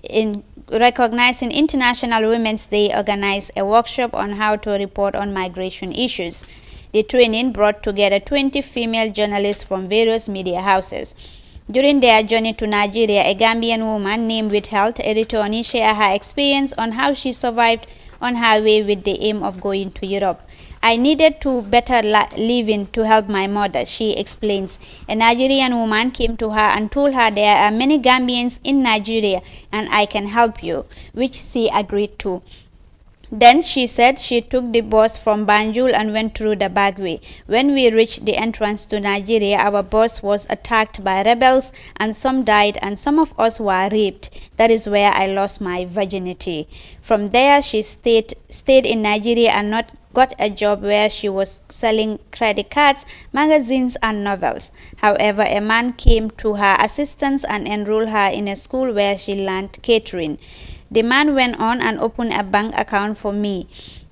in recognizing International Women's Day, organized a workshop on how to report on migration issues. The training brought together 20 female journalists from various media houses. During their journey to Nigeria, a Gambian woman named With Health, Eritoni, shared her experience on how she survived on her way with the aim of going to Europe. I needed to better living to help my mother, she explains. A Nigerian woman came to her and told her there are many Gambians in Nigeria and I can help you, which she agreed to. Then she said she took the bus from Banjul and went through the Bagwe. When we reached the entrance to Nigeria, our bus was attacked by rebels and some died and some of us were raped. That is where I lost my virginity. From there, she stayed in Nigeria and got a job where she was selling credit cards, magazines and novels. However, a man came to her assistance and enrolled her in a school where she learned catering. The man went on and opened a bank account for me.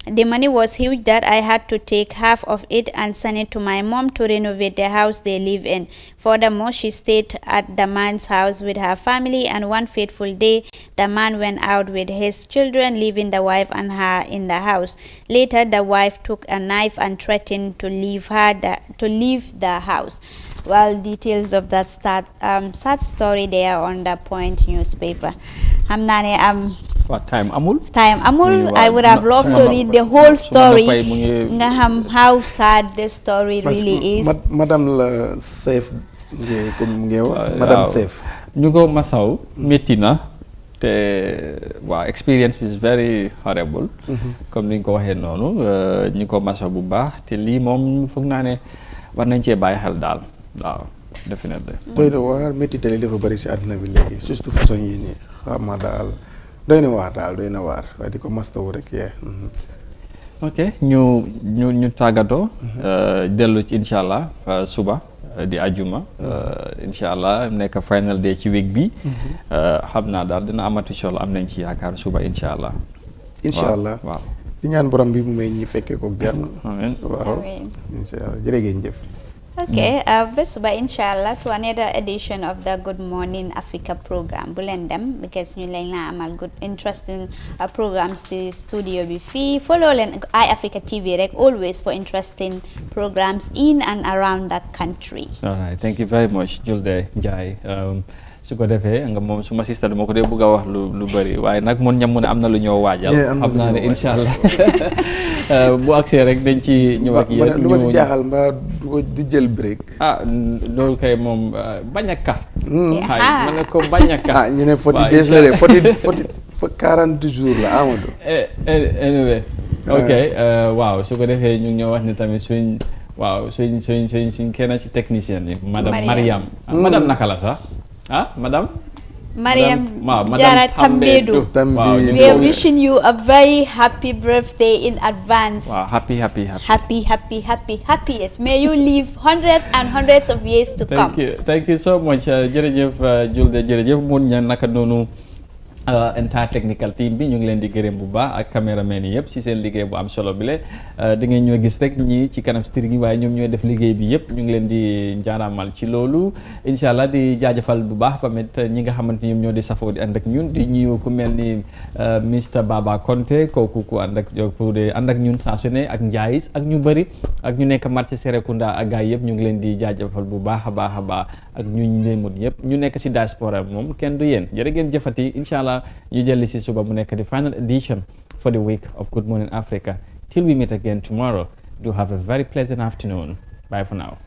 The money was huge that I had to take half of it and send it to my mom to renovate the house they live in. Furthermore, she stayed at the man's house with her family, and one fateful day, the man went out with his children, leaving the wife and her in the house. Later, the wife took a knife and threatened to leave the house. Well, details of that sad story there on the Point newspaper. Time amul? Time amul. I would have loved to read the whole story. How sad this story really is. Madam Safe, Madam Safe. Ñu ko masaw metti na te experience is very horrible. Comme ni nga ko waxee noonu ñu ko masaw bu baax te lii moom foog naa ne war nañ cee bàyyi xel daal waaw definitely. doy na waar métti tali dafa bari si àddina bi léegi surtout façon yi nii xam nga daal doy na waar waaye di ko mastawu rek yee. ok ñu tàggatoo dellu ci incha allah suba di ajuma incha allah nekk final day ci week bi xam naa daal dina amati solo am nañ ci yaakaar suba incha allah. incha allah waaw di ñaan borom bi mu may ñi fekkee ko jàmm. amiin waaw incha allah jërë ngeen jëf. Okay, Besuba inshallah to another edition of the Good Morning Africa program. Bulendem because ñu leen la amal good interesting programs to studio bi fi follow leen iAfrica TV rek always for interesting programs in and around the country. All right, thank you very much Julde Njie. Su ko defee nga moom suma sister dama ko dee bëgg a wax lu bëri waaye nag mun ñam mu ne am na lu ñoo waajal xam naa ne inshallah bu agsee rek dañ ci ñëw ak yéen lu ma si jaaxal mbaa du jël break loolu kay moom bañ a ka ma ne ko bañ a ka ñu ne 40 days la de 40 jours la Amadou anyway ok waaw su ko defee ñu ñëw wax ne tamit suñ kenn ci technicien yi madame Mariam madame naka la sax Madam Jara Tambedu. We are wishing you a very happy birthday in advance. Wow, happy. Yes. May you live hundreds and hundreds of years to come. Thank you so much. Jërëjëf Julde jërëjëf mun ñaan naka noonu entire technical team bi ñu ngi leen di gërëm bu baax ak caméraman yi yëpp ci seen liggéey bu am solo bi le da ngeen ñoo gis rek ñi ci kanam street gi waaye ñoom ñooy def liggéey bi yëpp ñu ngi leen di njaaramal ci loolu inshallah di jaajëfal bu baax tamit ñi nga xamante ñoom ñoo di safoo di ànd ak ñun di ñëw ku mel ni Mr Baba Konte kooku ku ànd ak ñun saa su ne ak Njaayis ak ñu bëri ak ñu nekk marché Serekunda ak gaay yëpp ñu ngi leen di jaajëfal bu baax a baax ak ñu leen mut yëpp ñu nekk ci diaspora moom kenn du yéen jërë ngeen jëfati inshallah ñu jël ci suba mu nekk di final edition for the week of Good Morning Africa till we meet again tomorrow. Do have a very pleasant afternoon. Bye for now.